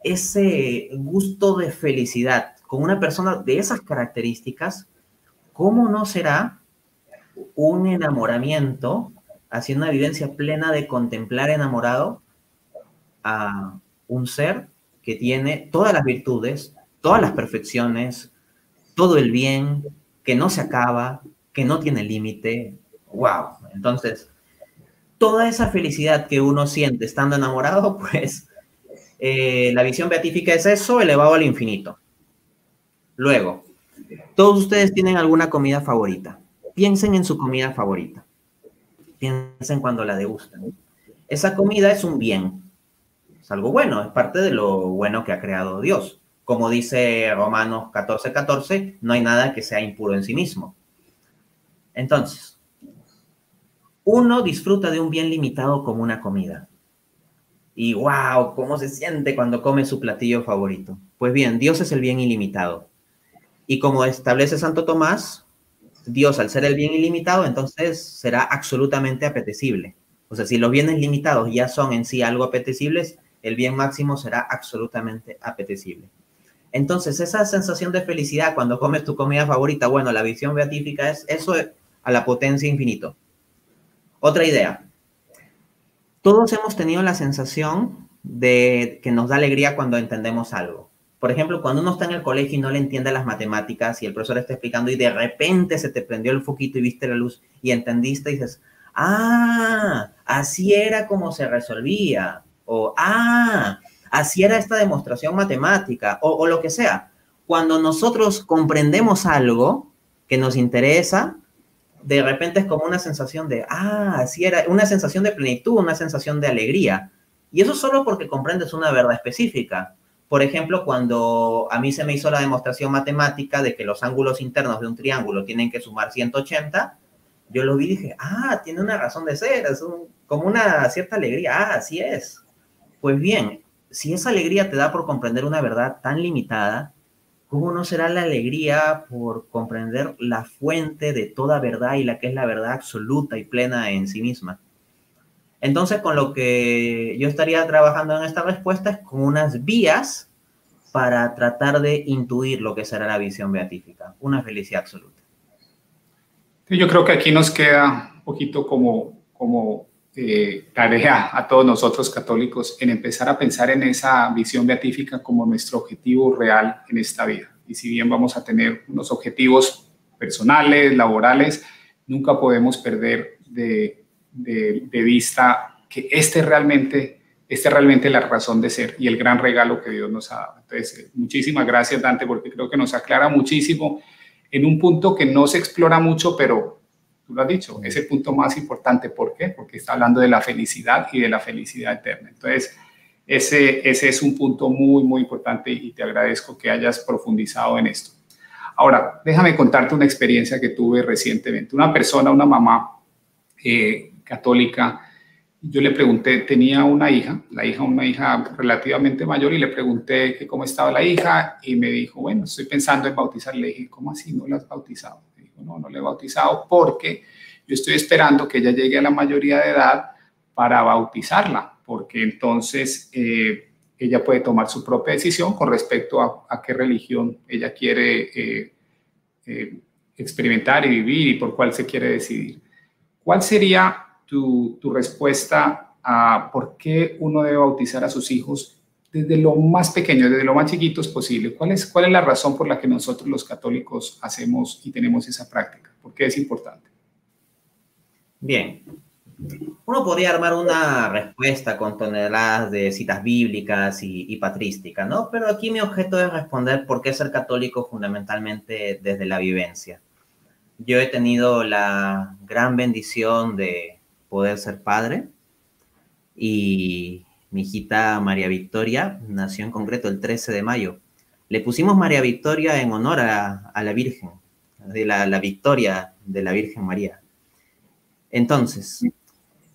ese gusto de felicidad con una persona de esas características, ¿cómo no será un enamoramiento, hacia una vivencia plena de contemplar enamorado a un ser que tiene todas las virtudes, todas las perfecciones, todo el bien, que no se acaba, que no tiene límite? ¡Wow! Entonces, toda esa felicidad que uno siente estando enamorado, pues la visión beatífica es eso elevado al infinito. Luego, todos ustedes tienen alguna comida favorita. Piensen en su comida favorita. Piensen cuando la degustan. Esa comida es un bien, es algo bueno, es parte de lo bueno que ha creado Dios. Como dice Romanos 14:14, no hay nada que sea impuro en sí mismo. Entonces, uno disfruta de un bien limitado como una comida. Y wow, ¿cómo se siente cuando come su platillo favorito? Pues bien, Dios es el bien ilimitado. Y como establece Santo Tomás, Dios, al ser el bien ilimitado, entonces será absolutamente apetecible. O sea, si los bienes limitados ya son en sí algo apetecibles, el bien máximo será absolutamente apetecible. Entonces, esa sensación de felicidad cuando comes tu comida favorita, bueno, la visión beatífica es eso a la potencia infinito. Otra idea. Todos hemos tenido la sensación de que nos da alegría cuando entendemos algo. Por ejemplo, cuando uno está en el colegio y no le entiende las matemáticas y el profesor está explicando y de repente se te prendió el foquito y viste la luz y entendiste y dices, ah, así era como se resolvía. O, ah, así era esta demostración matemática. O lo que sea. Cuando nosotros comprendemos algo que nos interesa, de repente es como una sensación de, ah, así era, una sensación de plenitud, una sensación de alegría. Y eso solo porque comprendes una verdad específica. Por ejemplo, cuando a mí se me hizo la demostración matemática de que los ángulos internos de un triángulo tienen que sumar 180, yo lo vi y dije, ah, tiene una razón de ser, es como una cierta alegría, ah, así es. Pues bien, si esa alegría te da por comprender una verdad tan limitada, ¿cómo no será la alegría por comprender la fuente de toda verdad y la que es la verdad absoluta y plena en sí misma? Entonces, con lo que yo estaría trabajando en esta respuesta es con unas vías para tratar de intuir lo que será la visión beatífica, una felicidad absoluta. Yo creo que aquí nos queda un poquito como tarea a todos nosotros católicos en empezar a pensar en esa visión beatífica como nuestro objetivo real en esta vida. Y si bien vamos a tener unos objetivos personales, laborales, nunca podemos perder de vista que este es realmente la razón de ser y el gran regalo que Dios nos ha dado. Entonces, muchísimas gracias, Dante, porque creo que nos aclara muchísimo en un punto que no se explora mucho, pero tú lo has dicho, es el punto más importante. ¿Por qué? Porque está hablando de la felicidad y de la felicidad eterna. Entonces, ese es un punto muy, muy importante y te agradezco que hayas profundizado en esto. Ahora, déjame contarte una experiencia que tuve recientemente. Una persona, una mamá católica, yo le pregunté, tenía una hija relativamente mayor, y le pregunté que cómo estaba la hija y me dijo, bueno, estoy pensando en bautizar. Le dije, ¿cómo así no la has bautizado? Me dijo, no, no la he bautizado porque yo estoy esperando que ella llegue a la mayoría de edad para bautizarla, porque entonces ella puede tomar su propia decisión con respecto a qué religión ella quiere experimentar y vivir y por cuál se quiere decidir. ¿Cuál sería tu respuesta a por qué uno debe bautizar a sus hijos desde lo más pequeño, desde lo más chiquitos posible? ¿Cuál es la razón por la que nosotros los católicos hacemos y tenemos esa práctica? ¿Por qué es importante? Bien, uno podría armar una respuesta con toneladas de citas bíblicas y patrística, ¿no? Pero aquí mi objeto es responder por qué ser católico fundamentalmente desde la vivencia. Yo he tenido la gran bendición de poder ser padre y Mi hijita María Victoria nació en concreto el 13 de mayo. Le pusimos María Victoria en honor a la Virgen, de la Victoria de la Virgen María. Entonces,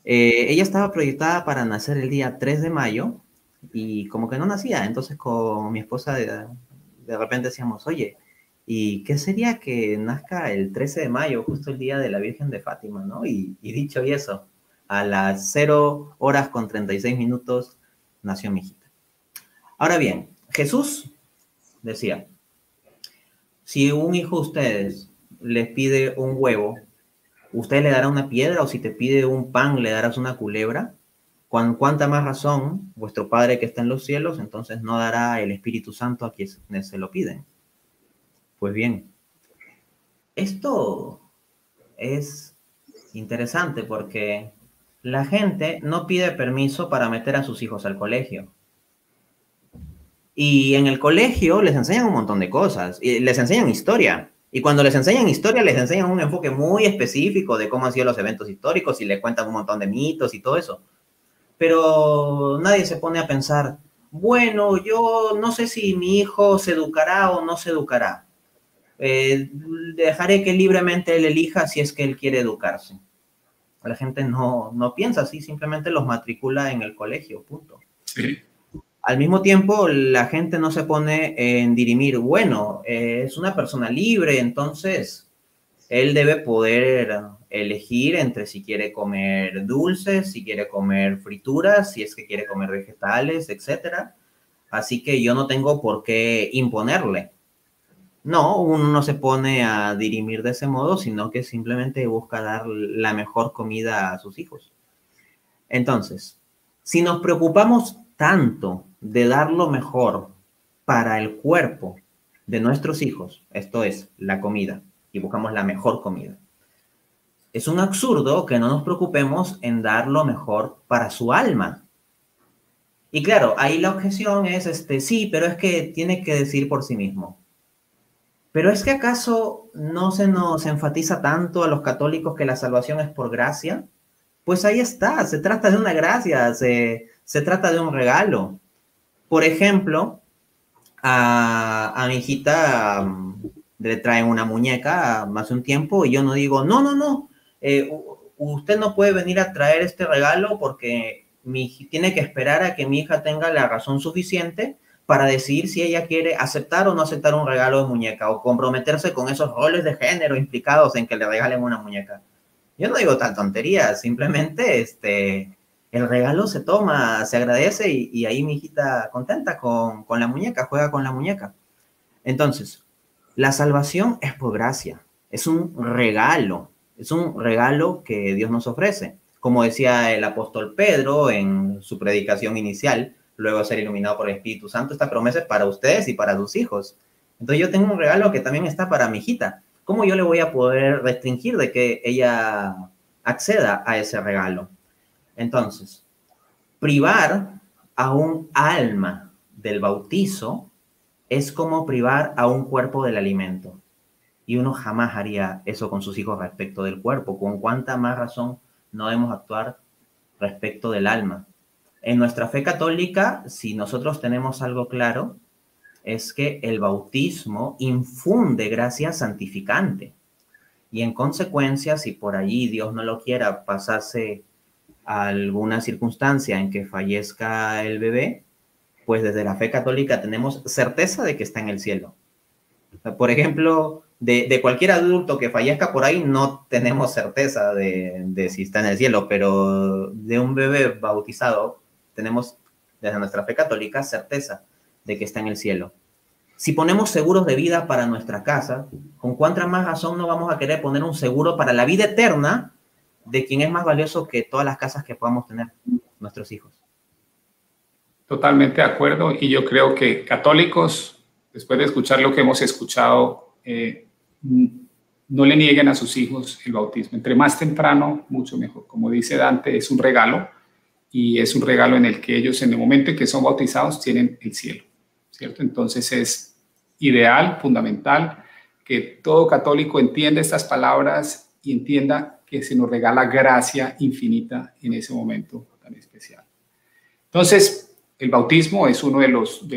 ella estaba proyectada para nacer el día 3 de mayo y como que no nacía. Entonces con mi esposa de repente decíamos, oye, ¿y qué sería que nazca el 13 de mayo, justo el día de la Virgen de Fátima, ¿no? Y dicho y eso, a las 0:36 nació mi hijita. Ahora bien, Jesús decía, si un hijo de ustedes les pide un huevo, ¿usted le dará una piedra? O si te pide un pan, ¿le darás una culebra? Con cuánta más razón vuestro Padre que está en los cielos, entonces no dará el Espíritu Santo a quienes se lo piden. Pues bien, esto es interesante porque la gente no pide permiso para meter a sus hijos al colegio. Y en el colegio les enseñan un montón de cosas. Y les enseñan historia. Y cuando les enseñan historia, les enseñan un enfoque muy específico de cómo han sido los eventos históricos y les cuentan un montón de mitos y todo eso. Pero nadie se pone a pensar, bueno, yo no sé si mi hijo se educará o no se educará. Dejaré que libremente él elija si es que él quiere educarse. La gente no piensa así, simplemente los matricula en el colegio, punto. Sí. Al mismo tiempo, la gente no se pone en dirimir, bueno, es una persona libre, entonces él debe poder elegir entre si quiere comer dulces, si quiere comer frituras, si es que quiere comer vegetales, etc. Así que yo no tengo por qué imponerle. No, uno no se pone a dirimir de ese modo, sino que simplemente busca dar la mejor comida a sus hijos. Entonces, si nos preocupamos tanto de dar lo mejor para el cuerpo de nuestros hijos, esto es, la comida, y buscamos la mejor comida, es un absurdo que no nos preocupemos en dar lo mejor para su alma. Y claro, ahí la objeción es, sí, pero es que tiene que decir por sí mismo. Pero es que ¿acaso no se nos enfatiza tanto a los católicos que la salvación es por gracia? Pues ahí está, se trata de una gracia, se trata de un regalo. Por ejemplo, a mi hijita le traen una muñeca hace un tiempo y yo no digo, no, usted no puede venir a traer este regalo porque tiene que esperar a que mi hija tenga la razón suficiente para decidir si ella quiere aceptar o no aceptar un regalo de muñeca o comprometerse con esos roles de género implicados en que le regalen una muñeca. Yo no digo tal tontería, simplemente el regalo se toma, se agradece y ahí mi hijita contenta con la muñeca, juega con la muñeca. Entonces, la salvación es por gracia, es un regalo que Dios nos ofrece. Como decía el apóstol Pedro en su predicación inicial, luego de ser iluminado por el Espíritu Santo, esta promesa es para ustedes y para sus hijos. Entonces yo tengo un regalo que también está para mi hijita. ¿Cómo yo le voy a poder restringir de que ella acceda a ese regalo? Entonces, privar a un alma del bautizo es como privar a un cuerpo del alimento. Y uno jamás haría eso con sus hijos respecto del cuerpo. ¿Con cuánta más razón no debemos actuar respecto del alma? En nuestra fe católica, si nosotros tenemos algo claro, es que el bautismo infunde gracia santificante. Y en consecuencia, si por allí Dios no lo quiera, pasase alguna circunstancia en que fallezca el bebé, pues desde la fe católica tenemos certeza de que está en el cielo. Por ejemplo, de cualquier adulto que fallezca por ahí no tenemos certeza de si está en el cielo, pero de un bebé bautizado tenemos desde nuestra fe católica certeza de que está en el cielo. Si ponemos seguros de vida para nuestra casa, ¿con cuánta más razón no vamos a querer poner un seguro para la vida eterna de quien es más valioso que todas las casas que podamos tener, nuestros hijos? Totalmente de acuerdo, y yo creo que católicos, después de escuchar lo que hemos escuchado, no le nieguen a sus hijos el bautismo. Entre más temprano, mucho mejor. Como dice Dante, es un regalo, y es un regalo en el que ellos, en el momento en que son bautizados, tienen el cielo, ¿cierto? Entonces es ideal, fundamental, que todo católico entienda estas palabras y entienda que se nos regala gracia infinita en ese momento tan especial. Entonces, el bautismo es uno de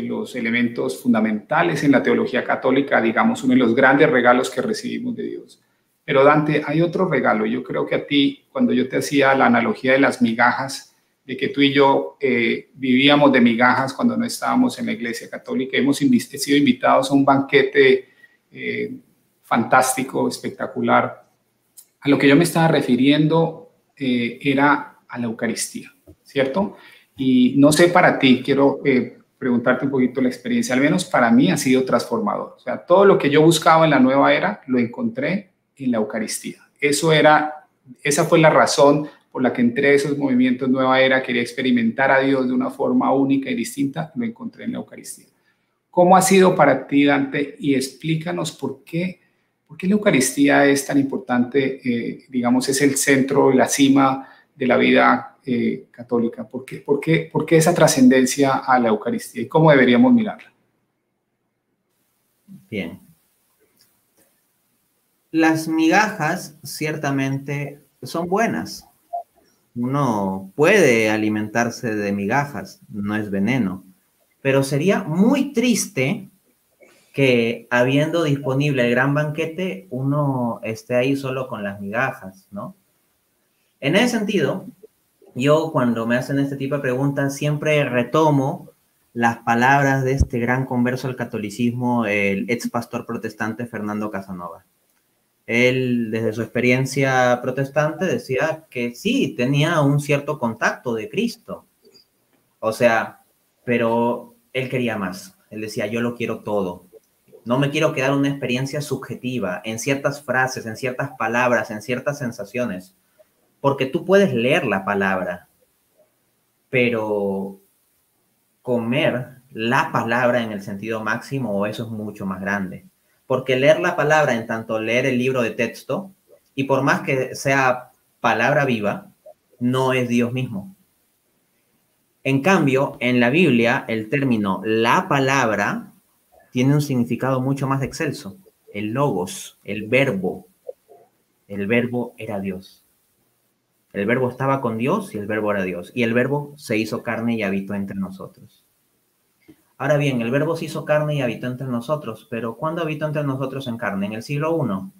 los elementos fundamentales en la teología católica, digamos, uno de los grandes regalos que recibimos de Dios. Pero Dante, hay otro regalo. Yo creo que a ti, cuando yo te hacía la analogía de las migajas, de que tú y yo vivíamos de migajas cuando no estábamos en la Iglesia Católica, hemos sido invitados a un banquete fantástico, espectacular. A lo que yo me estaba refiriendo era a la Eucaristía, ¿cierto? Y no sé para ti, quiero preguntarte un poquito la experiencia, al menos para mí ha sido transformador. O sea, todo lo que yo buscaba en la nueva era lo encontré en la Eucaristía. Esa fue la razón por la que entré a esos movimientos Nueva Era, quería experimentar a Dios de una forma única y distinta, lo encontré en la Eucaristía. ¿Cómo ha sido para ti, Dante? Y explícanos por qué la Eucaristía es tan importante, digamos, es el centro, la cima de la vida católica. ¿Por qué esa trascendencia a la Eucaristía y cómo deberíamos mirarla? Bien. Las migajas ciertamente son buenas. Uno puede alimentarse de migajas, no es veneno. Pero sería muy triste que habiendo disponible el gran banquete, uno esté ahí solo con las migajas, ¿no? En ese sentido, yo cuando me hacen este tipo de preguntas siempre retomo las palabras de este gran converso al catolicismo, el ex pastor protestante Fernando Casanova. Él, desde su experiencia protestante, decía que sí, tenía un cierto contacto de Cristo. O sea, pero él quería más. Él decía, yo lo quiero todo. No me quiero quedar una experiencia subjetiva en ciertas frases, en ciertas palabras, en ciertas sensaciones. Porque tú puedes leer la palabra, pero comer la palabra en el sentido máximo, eso es mucho más grande. Porque leer la palabra en tanto leer el libro de texto, y por más que sea palabra viva, no es Dios mismo. En cambio, en la Biblia, el término la palabra tiene un significado mucho más excelso. El logos, el verbo era Dios. El verbo estaba con Dios y el verbo era Dios. Y el verbo se hizo carne y habitó entre nosotros. Ahora bien, el verbo se hizo carne y habitó entre nosotros, pero ¿cuándo habitó entre nosotros en carne? En el siglo I.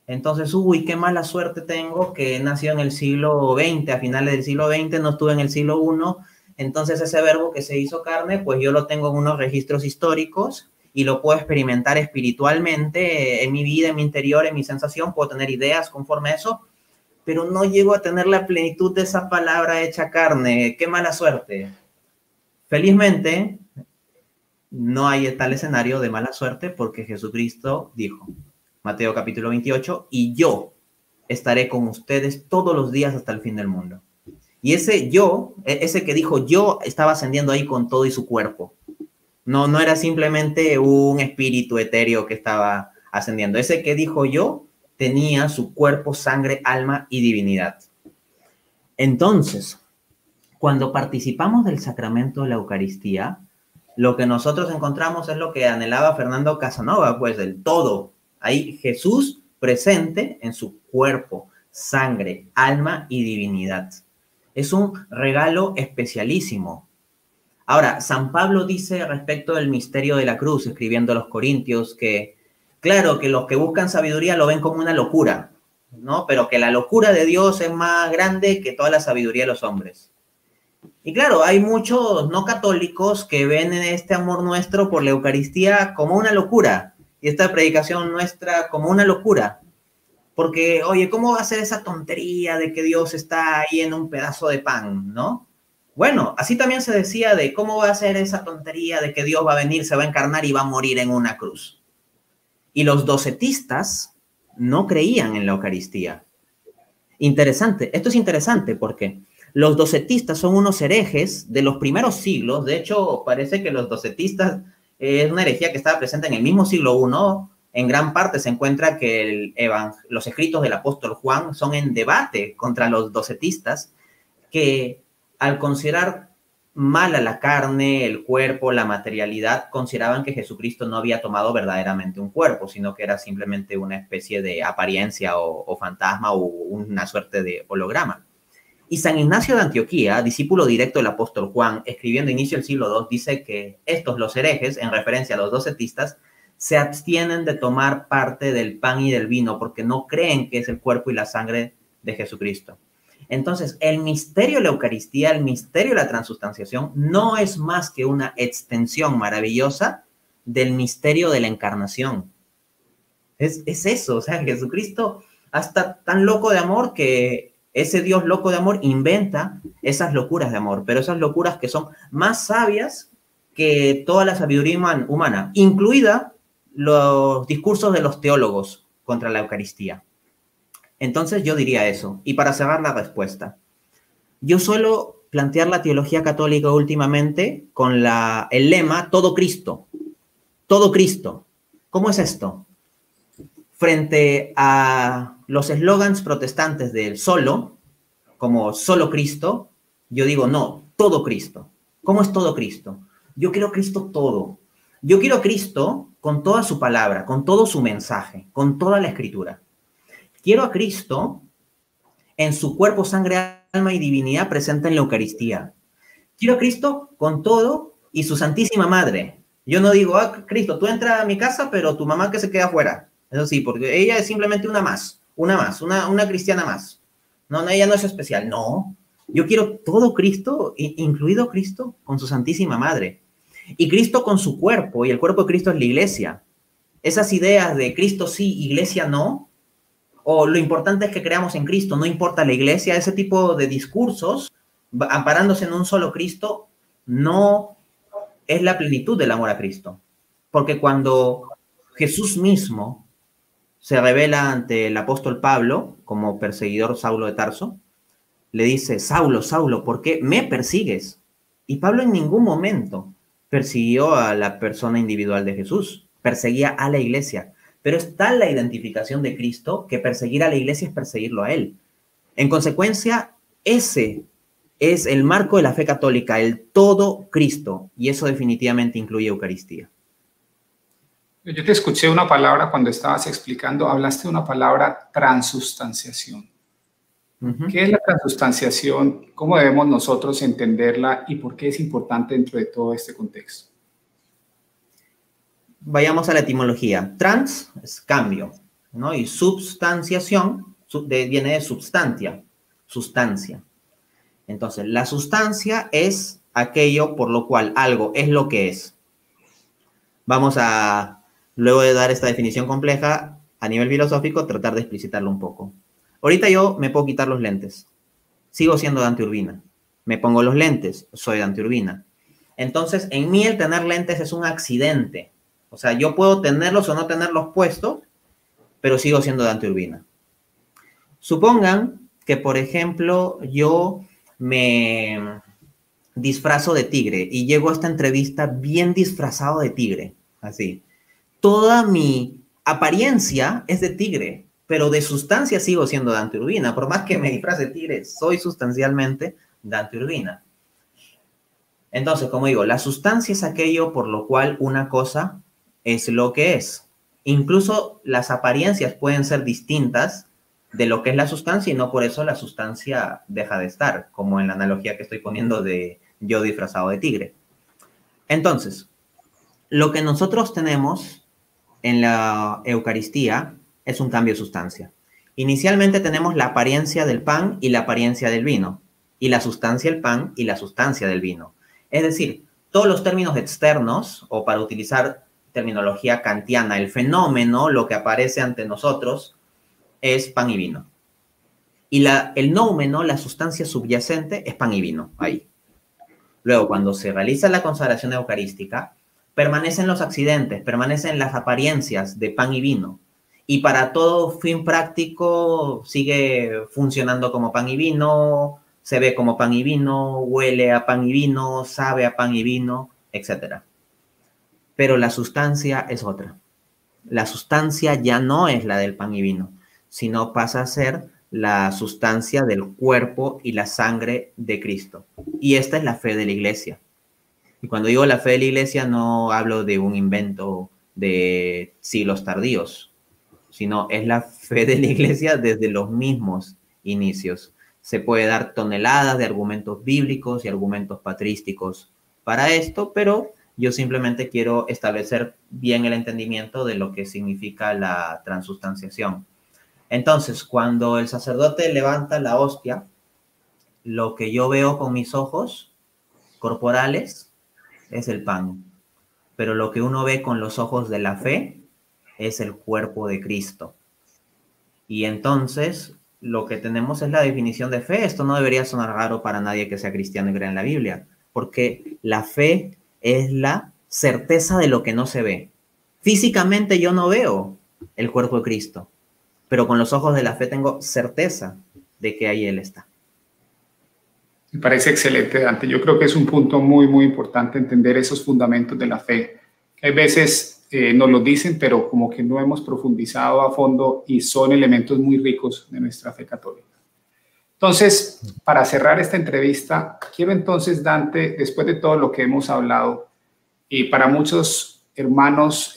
Entonces, uy, qué mala suerte tengo que nació en el siglo XX, a finales del siglo XX, no estuve en el siglo I. Entonces, ese verbo que se hizo carne, pues yo lo tengo en unos registros históricos y lo puedo experimentar espiritualmente en mi vida, en mi interior, en mi sensación, puedo tener ideas conforme a eso, pero no llego a tener la plenitud de esa palabra hecha carne. Qué mala suerte. Felizmente, no hay tal escenario de mala suerte porque Jesucristo dijo, Mateo capítulo 28, y yo estaré con ustedes todos los días hasta el fin del mundo. Y ese yo, ese que dijo yo, estaba ascendiendo ahí con todo y su cuerpo. No era simplemente un espíritu etéreo que estaba ascendiendo. Ese que dijo yo tenía su cuerpo, sangre, alma y divinidad. Entonces, cuando participamos del sacramento de la Eucaristía, lo que nosotros encontramos es lo que anhelaba Fernando Casanova, pues el todo. Ahí Jesús presente en su cuerpo, sangre, alma y divinidad. Es un regalo especialísimo. Ahora, San Pablo dice respecto del misterio de la cruz, escribiendo a los Corintios, que claro, que los que buscan sabiduría lo ven como una locura, ¿no? Pero que la locura de Dios es más grande que toda la sabiduría de los hombres. Y claro, hay muchos no católicos que ven este amor nuestro por la Eucaristía como una locura y esta predicación nuestra como una locura. Porque, oye, ¿cómo va a ser esa tontería de que Dios está ahí en un pedazo de pan, no? Bueno, así también se decía de cómo va a ser esa tontería de que Dios va a venir, se va a encarnar y va a morir en una cruz. Y los docetistas no creían en la Eucaristía. Interesante, esto es interesante porque los docetistas son unos herejes de los primeros siglos. De hecho, parece que los docetistas es una herejía que estaba presente en el mismo siglo I. En gran parte se encuentra que los escritos del apóstol Juan son en debate contra los docetistas, que al considerar mala la carne, el cuerpo, la materialidad, consideraban que Jesucristo no había tomado verdaderamente un cuerpo, sino que era simplemente una especie de apariencia o fantasma o una suerte de holograma. Y San Ignacio de Antioquía, discípulo directo del apóstol Juan, escribiendo a inicio del siglo II, dice que estos, los herejes, en referencia a los docetistas, se abstienen de tomar parte del pan y del vino porque no creen que es el cuerpo y la sangre de Jesucristo. Entonces, el misterio de la Eucaristía, el misterio de la transustanciación, no es más que una extensión maravillosa del misterio de la encarnación. Es eso, o sea, Jesucristo hasta tan loco de amor que ese Dios loco de amor inventa esas locuras de amor, pero esas locuras que son más sabias que toda la sabiduría humana, incluida los discursos de los teólogos contra la Eucaristía. Entonces yo diría eso. Y para cerrar la respuesta, yo suelo plantear la teología católica últimamente con el lema todo Cristo. Todo Cristo. ¿Cómo es esto? Frente a los eslogans protestantes del solo, como solo Cristo, yo digo no, todo Cristo. ¿Cómo es todo Cristo? Yo quiero a Cristo todo. Yo quiero a Cristo con toda su palabra, con todo su mensaje, con toda la escritura. Quiero a Cristo en su cuerpo, sangre, alma y divinidad presente en la Eucaristía. Quiero a Cristo con todo y su Santísima Madre. Yo no digo, Cristo, tú entras a mi casa, pero tu mamá que se queda afuera. Eso sí, porque ella es simplemente una cristiana más. No, ella no es especial. No, yo quiero todo Cristo, incluido Cristo con su Santísima Madre. Y Cristo con su cuerpo, y el cuerpo de Cristo es la iglesia. Esas ideas de Cristo sí, iglesia no, o lo importante es que creamos en Cristo, no importa la iglesia, ese tipo de discursos, amparándose en un solo Cristo, no es la plenitud del amor a Cristo. Porque cuando Jesús mismo se revela ante el apóstol Pablo, como perseguidor Saulo de Tarso, le dice, Saulo, Saulo, ¿por qué me persigues? Y Pablo en ningún momento persiguió a la persona individual de Jesús, perseguía a la iglesia. Pero es tal la identificación de Cristo que perseguir a la iglesia es perseguirlo a él. En consecuencia, ese es el marco de la fe católica, el todo Cristo, y eso definitivamente incluye Eucaristía. Yo te escuché una palabra cuando estabas explicando, hablaste de una palabra transustanciación. ¿Qué es la transustanciación? ¿Cómo debemos nosotros entenderla y por qué es importante dentro de todo este contexto? Vayamos a la etimología. Trans es cambio, ¿no? Y substanciación viene de substancia, sustancia. Entonces, la sustancia es aquello por lo cual algo es lo que es. Vamos a, luego de dar esta definición compleja, a nivel filosófico, tratar de explicitarlo un poco. Ahorita yo me puedo quitar los lentes. Sigo siendo Dante Urbina. Me pongo los lentes, soy Dante Urbina. Entonces, en mí el tener lentes es un accidente. O sea, yo puedo tenerlos o no tenerlos puestos, pero sigo siendo Dante Urbina. Supongan que, por ejemplo, yo me disfrazo de tigre y llego a esta entrevista bien disfrazado de tigre, así. Toda mi apariencia es de tigre, pero de sustancia sigo siendo Dante Urbina. Por más que me disfrace de tigre, soy sustancialmente Dante Urbina. Entonces, como digo, la sustancia es aquello por lo cual una cosa es lo que es. Incluso las apariencias pueden ser distintas de lo que es la sustancia y no por eso la sustancia deja de estar, como en la analogía que estoy poniendo de yo disfrazado de tigre. Entonces, lo que nosotros tenemos en la Eucaristía es un cambio de sustancia. Inicialmente tenemos la apariencia del pan y la apariencia del vino, y la sustancia del pan y la sustancia del vino. Es decir, todos los términos externos, o para utilizar terminología kantiana, el fenómeno, lo que aparece ante nosotros, es pan y vino. Y el noumeno, la sustancia subyacente, es pan y vino, ahí. Luego, cuando se realiza la consagración eucarística, permanecen los accidentes, permanecen las apariencias de pan y vino. Y para todo fin práctico sigue funcionando como pan y vino, se ve como pan y vino, huele a pan y vino, sabe a pan y vino, etc. Pero la sustancia es otra. La sustancia ya no es la del pan y vino, sino pasa a ser la sustancia del cuerpo y la sangre de Cristo. Y esta es la fe de la Iglesia. Y cuando digo la fe de la Iglesia no hablo de un invento de siglos tardíos, sino es la fe de la Iglesia desde los mismos inicios. Se puede dar toneladas de argumentos bíblicos y argumentos patrísticos para esto, pero yo simplemente quiero establecer bien el entendimiento de lo que significa la transustanciación. Entonces, cuando el sacerdote levanta la hostia, lo que yo veo con mis ojos corporales es el pan, pero lo que uno ve con los ojos de la fe es el cuerpo de Cristo. Y entonces lo que tenemos es la definición de fe. Esto no debería sonar raro para nadie que sea cristiano y crea en la Biblia, porque la fe es la certeza de lo que no se ve. Físicamente yo no veo el cuerpo de Cristo, pero con los ojos de la fe tengo certeza de que ahí Él está. Me parece excelente, Dante. Yo creo que es un punto muy, muy importante entender esos fundamentos de la fe. Hay veces nos lo dicen, pero como que no hemos profundizado a fondo y son elementos muy ricos de nuestra fe católica. Entonces, para cerrar esta entrevista, quiero entonces, Dante, después de todo lo que hemos hablado, y para muchos hermanos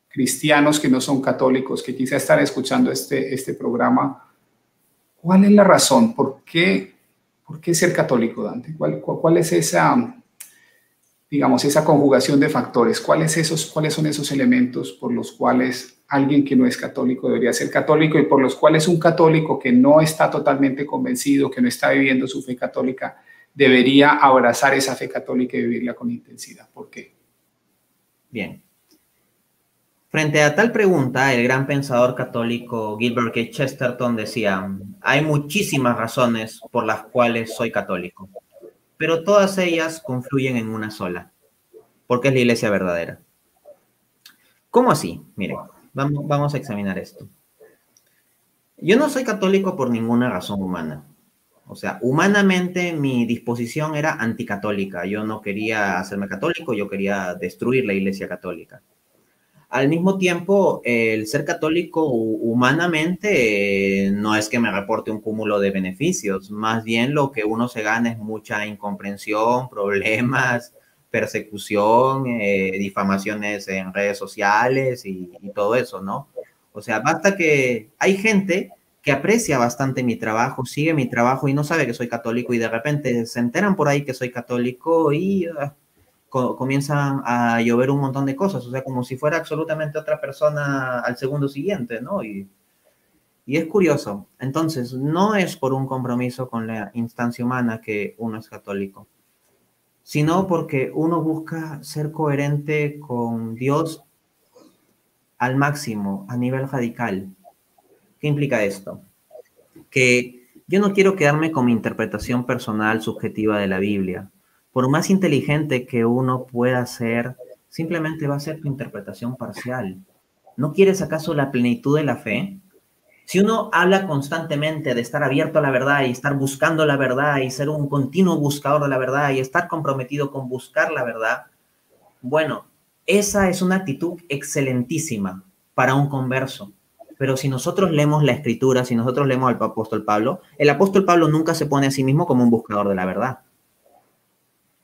cristianos que no son católicos, que quizá están escuchando este programa, ¿cuál es la razón? ¿Por qué ser católico, Dante? ¿Cuál es esa, digamos, esa conjugación de factores? ¿Cuáles son esos elementos por los cuales alguien que no es católico debería ser católico y por los cuales un católico que no está totalmente convencido, que no está viviendo su fe católica, debería abrazar esa fe católica y vivirla con intensidad? ¿Por qué? Bien. Frente a tal pregunta, el gran pensador católico Gilbert K. Chesterton decía: hay muchísimas razones por las cuales soy católico, pero todas ellas confluyen en una sola, porque es la iglesia verdadera. ¿Cómo así? Miren, vamos a examinar esto. Yo no soy católico por ninguna razón humana. O sea, humanamente mi disposición era anticatólica. Yo no quería hacerme católico, yo quería destruir la iglesia católica. Al mismo tiempo, el ser católico humanamente no es que me reporte un cúmulo de beneficios, más bien lo que uno se gana es mucha incomprensión, problemas, persecución, difamaciones en redes sociales y todo eso, ¿no? O sea, basta que hay gente que aprecia bastante mi trabajo, sigue mi trabajo y no sabe que soy católico y de repente se enteran por ahí que soy católico y comienzan a llover un montón de cosas, o sea, como si fuera absolutamente otra persona al segundo siguiente, ¿no? Y es curioso. Entonces, no es por un compromiso con la instancia humana que uno es católico, sino porque uno busca ser coherente con Dios al máximo, a nivel radical. ¿Qué implica esto? Que yo no quiero quedarme con mi interpretación personal subjetiva de la Biblia. Por más inteligente que uno pueda ser, simplemente va a ser tu interpretación parcial. ¿No quieres acaso la plenitud de la fe? Si uno habla constantemente de estar abierto a la verdad y estar buscando la verdad y ser un continuo buscador de la verdad y estar comprometido con buscar la verdad, bueno, esa es una actitud excelentísima para un converso. Pero si nosotros leemos la Escritura, si nosotros leemos al apóstol Pablo, el apóstol Pablo nunca se pone a sí mismo como un buscador de la verdad.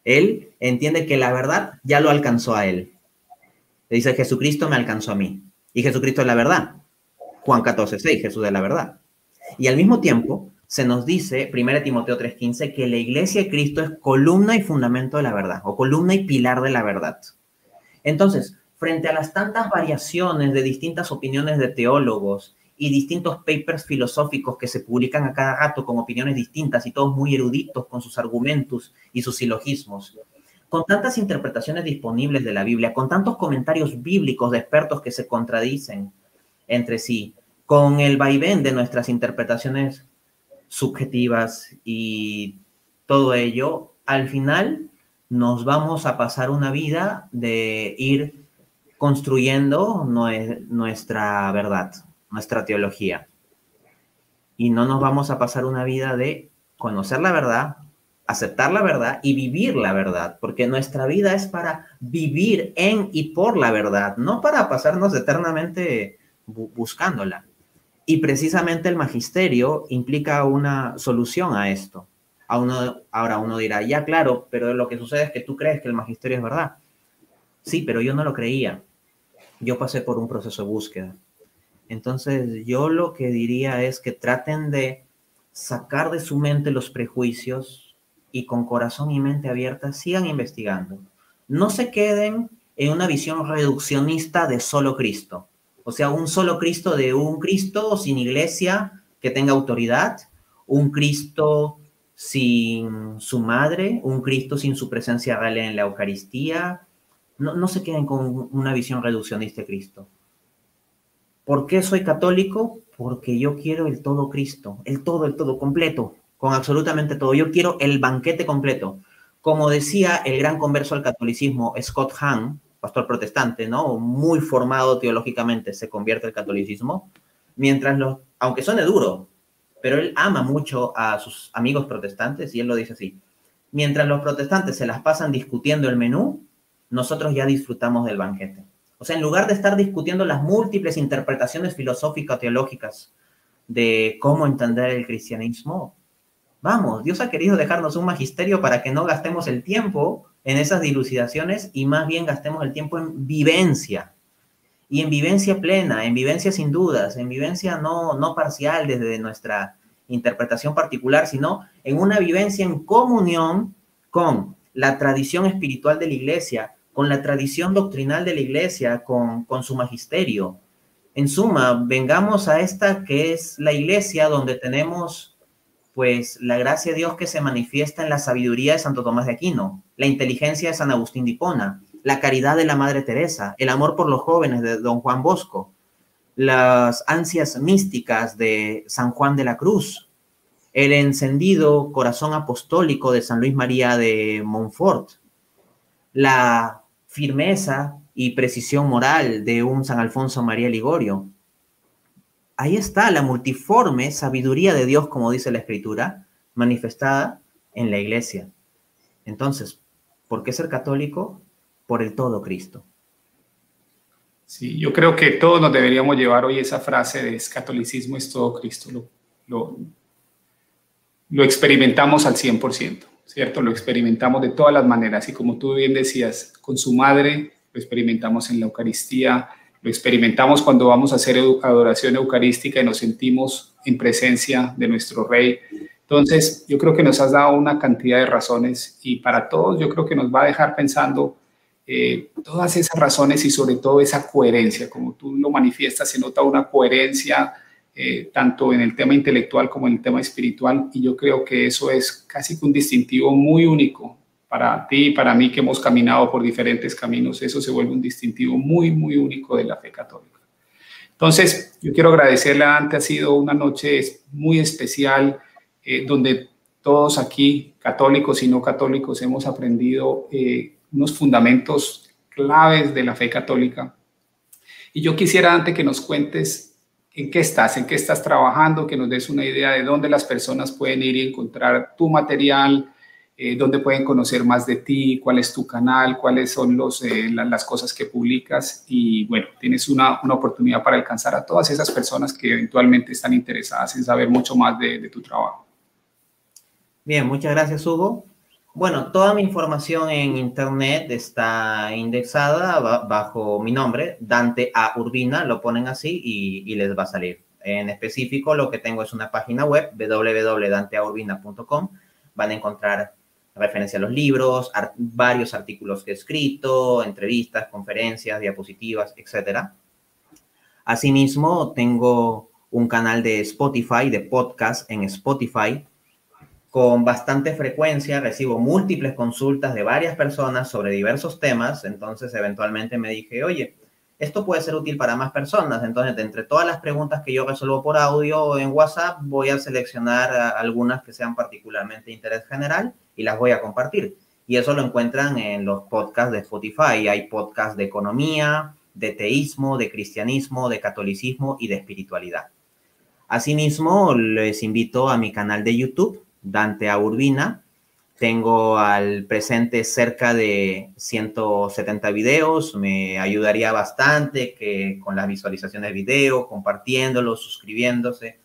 Él entiende que la verdad ya lo alcanzó a él. Le dice: Jesucristo me alcanzó a mí. Y Jesucristo es la verdad. Juan 14:6, Jesús es la verdad. Y al mismo tiempo se nos dice, 1 Timoteo 3:15, que la iglesia de Cristo es columna y fundamento de la verdad, o columna y pilar de la verdad. Entonces, frente a las tantas variaciones de distintas opiniones de teólogos y distintos papers filosóficos que se publican a cada rato con opiniones distintas y todos muy eruditos con sus argumentos y sus silogismos, con tantas interpretaciones disponibles de la Biblia, con tantos comentarios bíblicos de expertos que se contradicen entre sí, con el vaivén de nuestras interpretaciones subjetivas y todo ello, al final nos vamos a pasar una vida de ir construyendo nuestra verdad, nuestra teología. Y no nos vamos a pasar una vida de conocer la verdad, aceptar la verdad y vivir la verdad, porque nuestra vida es para vivir en y por la verdad, no para pasarnos eternamente buscándola. Y precisamente el magisterio implica una solución a esto. Ahora uno dirá: ya claro, pero lo que sucede es que tú crees que el magisterio es verdad. Sí, pero yo no lo creía. Yo pasé por un proceso de búsqueda. Entonces, yo lo que diría es que traten de sacar de su mente los prejuicios y con corazón y mente abierta sigan investigando. No se queden en una visión reduccionista de solo Cristo. O sea, un solo Cristo de un Cristo sin iglesia que tenga autoridad, un Cristo sin su madre, un Cristo sin su presencia real en la Eucaristía. No se queden con una visión reduccionista de Cristo. ¿Por qué soy católico? Porque yo quiero el todo Cristo, el todo completo, con absolutamente todo. Yo quiero el banquete completo. Como decía el gran converso al catolicismo, Scott Hahn, pastor protestante, ¿no? Muy formado teológicamente, se convierte al catolicismo, aunque suene duro, pero él ama mucho a sus amigos protestantes y él lo dice así: mientras los protestantes se las pasan discutiendo el menú, nosotros ya disfrutamos del banquete. O sea, en lugar de estar discutiendo las múltiples interpretaciones filosóficas, teológicas de cómo entender el cristianismo, vamos, Dios ha querido dejarnos un magisterio para que no gastemos el tiempo en esas dilucidaciones y más bien gastemos el tiempo en vivencia. Y en vivencia plena, en vivencia sin dudas, en vivencia no parcial desde nuestra interpretación particular, sino en una vivencia en comunión con la tradición espiritual de la Iglesia, con la tradición doctrinal de la Iglesia, con su magisterio. En suma, vengamos a esta que es la Iglesia, donde tenemos pues la gracia de Dios que se manifiesta en la sabiduría de Santo Tomás de Aquino, la inteligencia de San Agustín de Hipona, la caridad de la Madre Teresa, el amor por los jóvenes de Don Juan Bosco, las ansias místicas de San Juan de la Cruz, el encendido corazón apostólico de San Luis María de Montfort, la firmeza y precisión moral de un San Alfonso María Ligorio. Ahí está la multiforme sabiduría de Dios, como dice la Escritura, manifestada en la Iglesia. Entonces, ¿por qué ser católico? Por el todo Cristo. Sí, yo creo que todos nos deberíamos llevar hoy esa frase de catolicismo es todo Cristo. Lo experimentamos al 100%, ¿cierto? Lo experimentamos de todas las maneras y como tú bien decías, con su madre, lo experimentamos en la Eucaristía, lo experimentamos cuando vamos a hacer adoración eucarística y nos sentimos en presencia de nuestro Rey. Entonces, yo creo que nos has dado una cantidad de razones y para todos yo creo que nos va a dejar pensando todas esas razones y sobre todo esa coherencia. Como tú lo manifiestas, se nota una coherencia tanto en el tema intelectual como en el tema espiritual y yo creo que eso es casi que un distintivo muy único para ti y para mí que hemos caminado por diferentes caminos. Eso se vuelve un distintivo muy, muy único de la fe católica. Entonces, yo quiero agradecerle a Dante, ha sido una noche muy especial donde todos aquí, católicos y no católicos, hemos aprendido unos fundamentos claves de la fe católica. Y yo quisiera, Dante, que nos cuentes en qué estás trabajando, que nos des una idea de dónde las personas pueden ir y encontrar tu material, dónde pueden conocer más de ti, cuál es tu canal, cuáles son las cosas que publicas y bueno, tienes una oportunidad para alcanzar a todas esas personas que eventualmente están interesadas en saber mucho más de tu trabajo. Bien, muchas gracias, Hugo. Bueno, toda mi información en internet está indexada bajo mi nombre, Dante A. Urbina, lo ponen así y les va a salir. En específico, lo que tengo es una página web, www.danteaurbina.com. Van a encontrar referencia a los libros, varios artículos que he escrito, entrevistas, conferencias, diapositivas, etc. Asimismo, tengo un canal de Spotify, de podcast en Spotify. Con bastante frecuencia recibo múltiples consultas de varias personas sobre diversos temas, entonces eventualmente me dije, oye, esto puede ser útil para más personas, entonces de entre todas las preguntas que yo resuelvo por audio en WhatsApp, voy a seleccionar algunas que sean particularmente de interés general y las voy a compartir. Y eso lo encuentran en los podcasts de Spotify. Hay podcasts de economía, de teísmo, de cristianismo, de catolicismo y de espiritualidad. Asimismo, les invito a mi canal de YouTube, Dante A. Urbina. Tengo al presente cerca de 170 videos. Me ayudaría bastante que con las visualizaciones de video, compartiéndolo, suscribiéndose,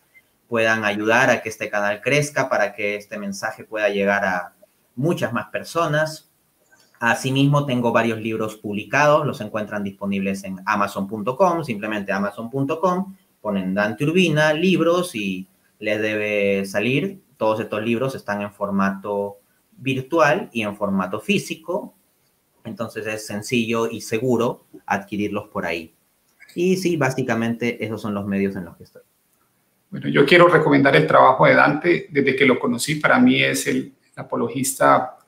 puedan ayudar a que este canal crezca para que este mensaje pueda llegar a muchas más personas. Asimismo, tengo varios libros publicados. Los encuentran disponibles en amazon.com, simplemente amazon.com. Ponen Dante Urbina, libros y les debe salir. Todos estos libros están en formato virtual y en formato físico, entonces es sencillo y seguro adquirirlos por ahí. Y sí, básicamente esos son los medios en los que estoy. Bueno, yo quiero recomendar el trabajo de Dante. Desde que lo conocí, para mí es el apologista,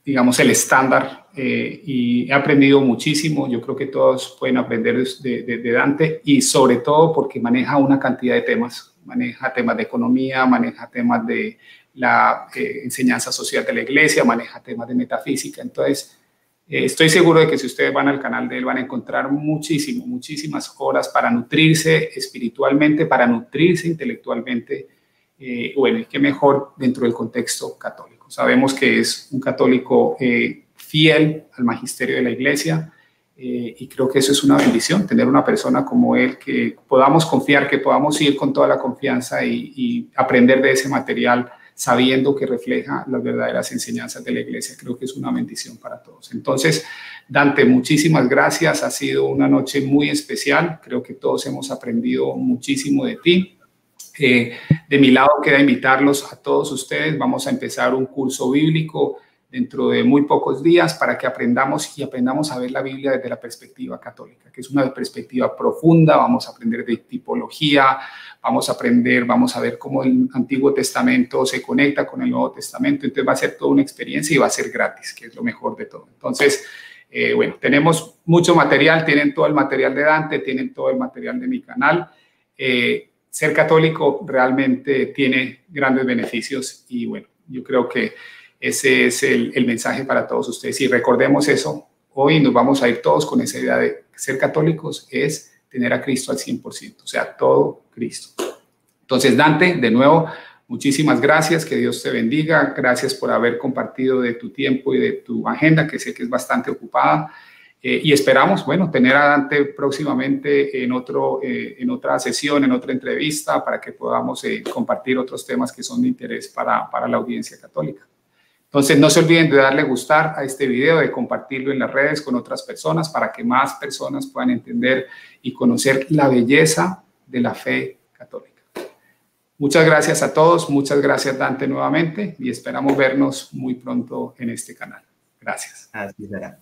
digamos, el estándar, y he aprendido muchísimo. Yo creo que todos pueden aprender de Dante, y sobre todo porque maneja una cantidad de temas. Maneja temas de economía, maneja temas de la enseñanza social de la iglesia, maneja temas de metafísica. Entonces, estoy seguro de que si ustedes van al canal de él van a encontrar muchísimas horas para nutrirse espiritualmente, para nutrirse intelectualmente. Bueno, y qué mejor dentro del contexto católico. Sabemos que es un católico fiel al magisterio de la iglesia, y creo que eso es una bendición, tener una persona como él, que podamos confiar, que podamos ir con toda la confianza y aprender de ese material, sabiendo que refleja las verdaderas enseñanzas de la iglesia. Creo que es una bendición para todos. Entonces, Dante, muchísimas gracias. Ha sido una noche muy especial. Creo que todos hemos aprendido muchísimo de ti. De mi lado queda invitarlos a todos ustedes. Vamos a empezar un curso bíblico dentro de muy pocos días para que aprendamos a ver la Biblia desde la perspectiva católica, que es una perspectiva profunda. Vamos a aprender de tipología, vamos a ver cómo el Antiguo Testamento se conecta con el Nuevo Testamento. Entonces va a ser toda una experiencia y va a ser gratis, que es lo mejor de todo. Entonces, bueno, tenemos mucho material, tienen todo el material de Dante, tienen todo el material de mi canal. Ser católico realmente tiene grandes beneficios, y bueno, yo creo que ese es el mensaje para todos ustedes. Y recordemos eso, hoy nos vamos a ir todos con esa idea de ser católicos es tener a Cristo al 100%, o sea, todo Cristo. Entonces, Dante, de nuevo, muchísimas gracias, que Dios te bendiga. Gracias por haber compartido de tu tiempo y de tu agenda, que sé que es bastante ocupada. Y esperamos, bueno, tener a Dante próximamente en otra sesión, en otra entrevista, para que podamos compartir otros temas que son de interés para la audiencia católica. Entonces, no se olviden de darle gustar a este video, de compartirlo en las redes con otras personas para que más personas puedan entender y conocer la belleza de la fe católica. Muchas gracias a todos, muchas gracias, Dante, nuevamente, y esperamos vernos muy pronto en este canal. Gracias. Así será.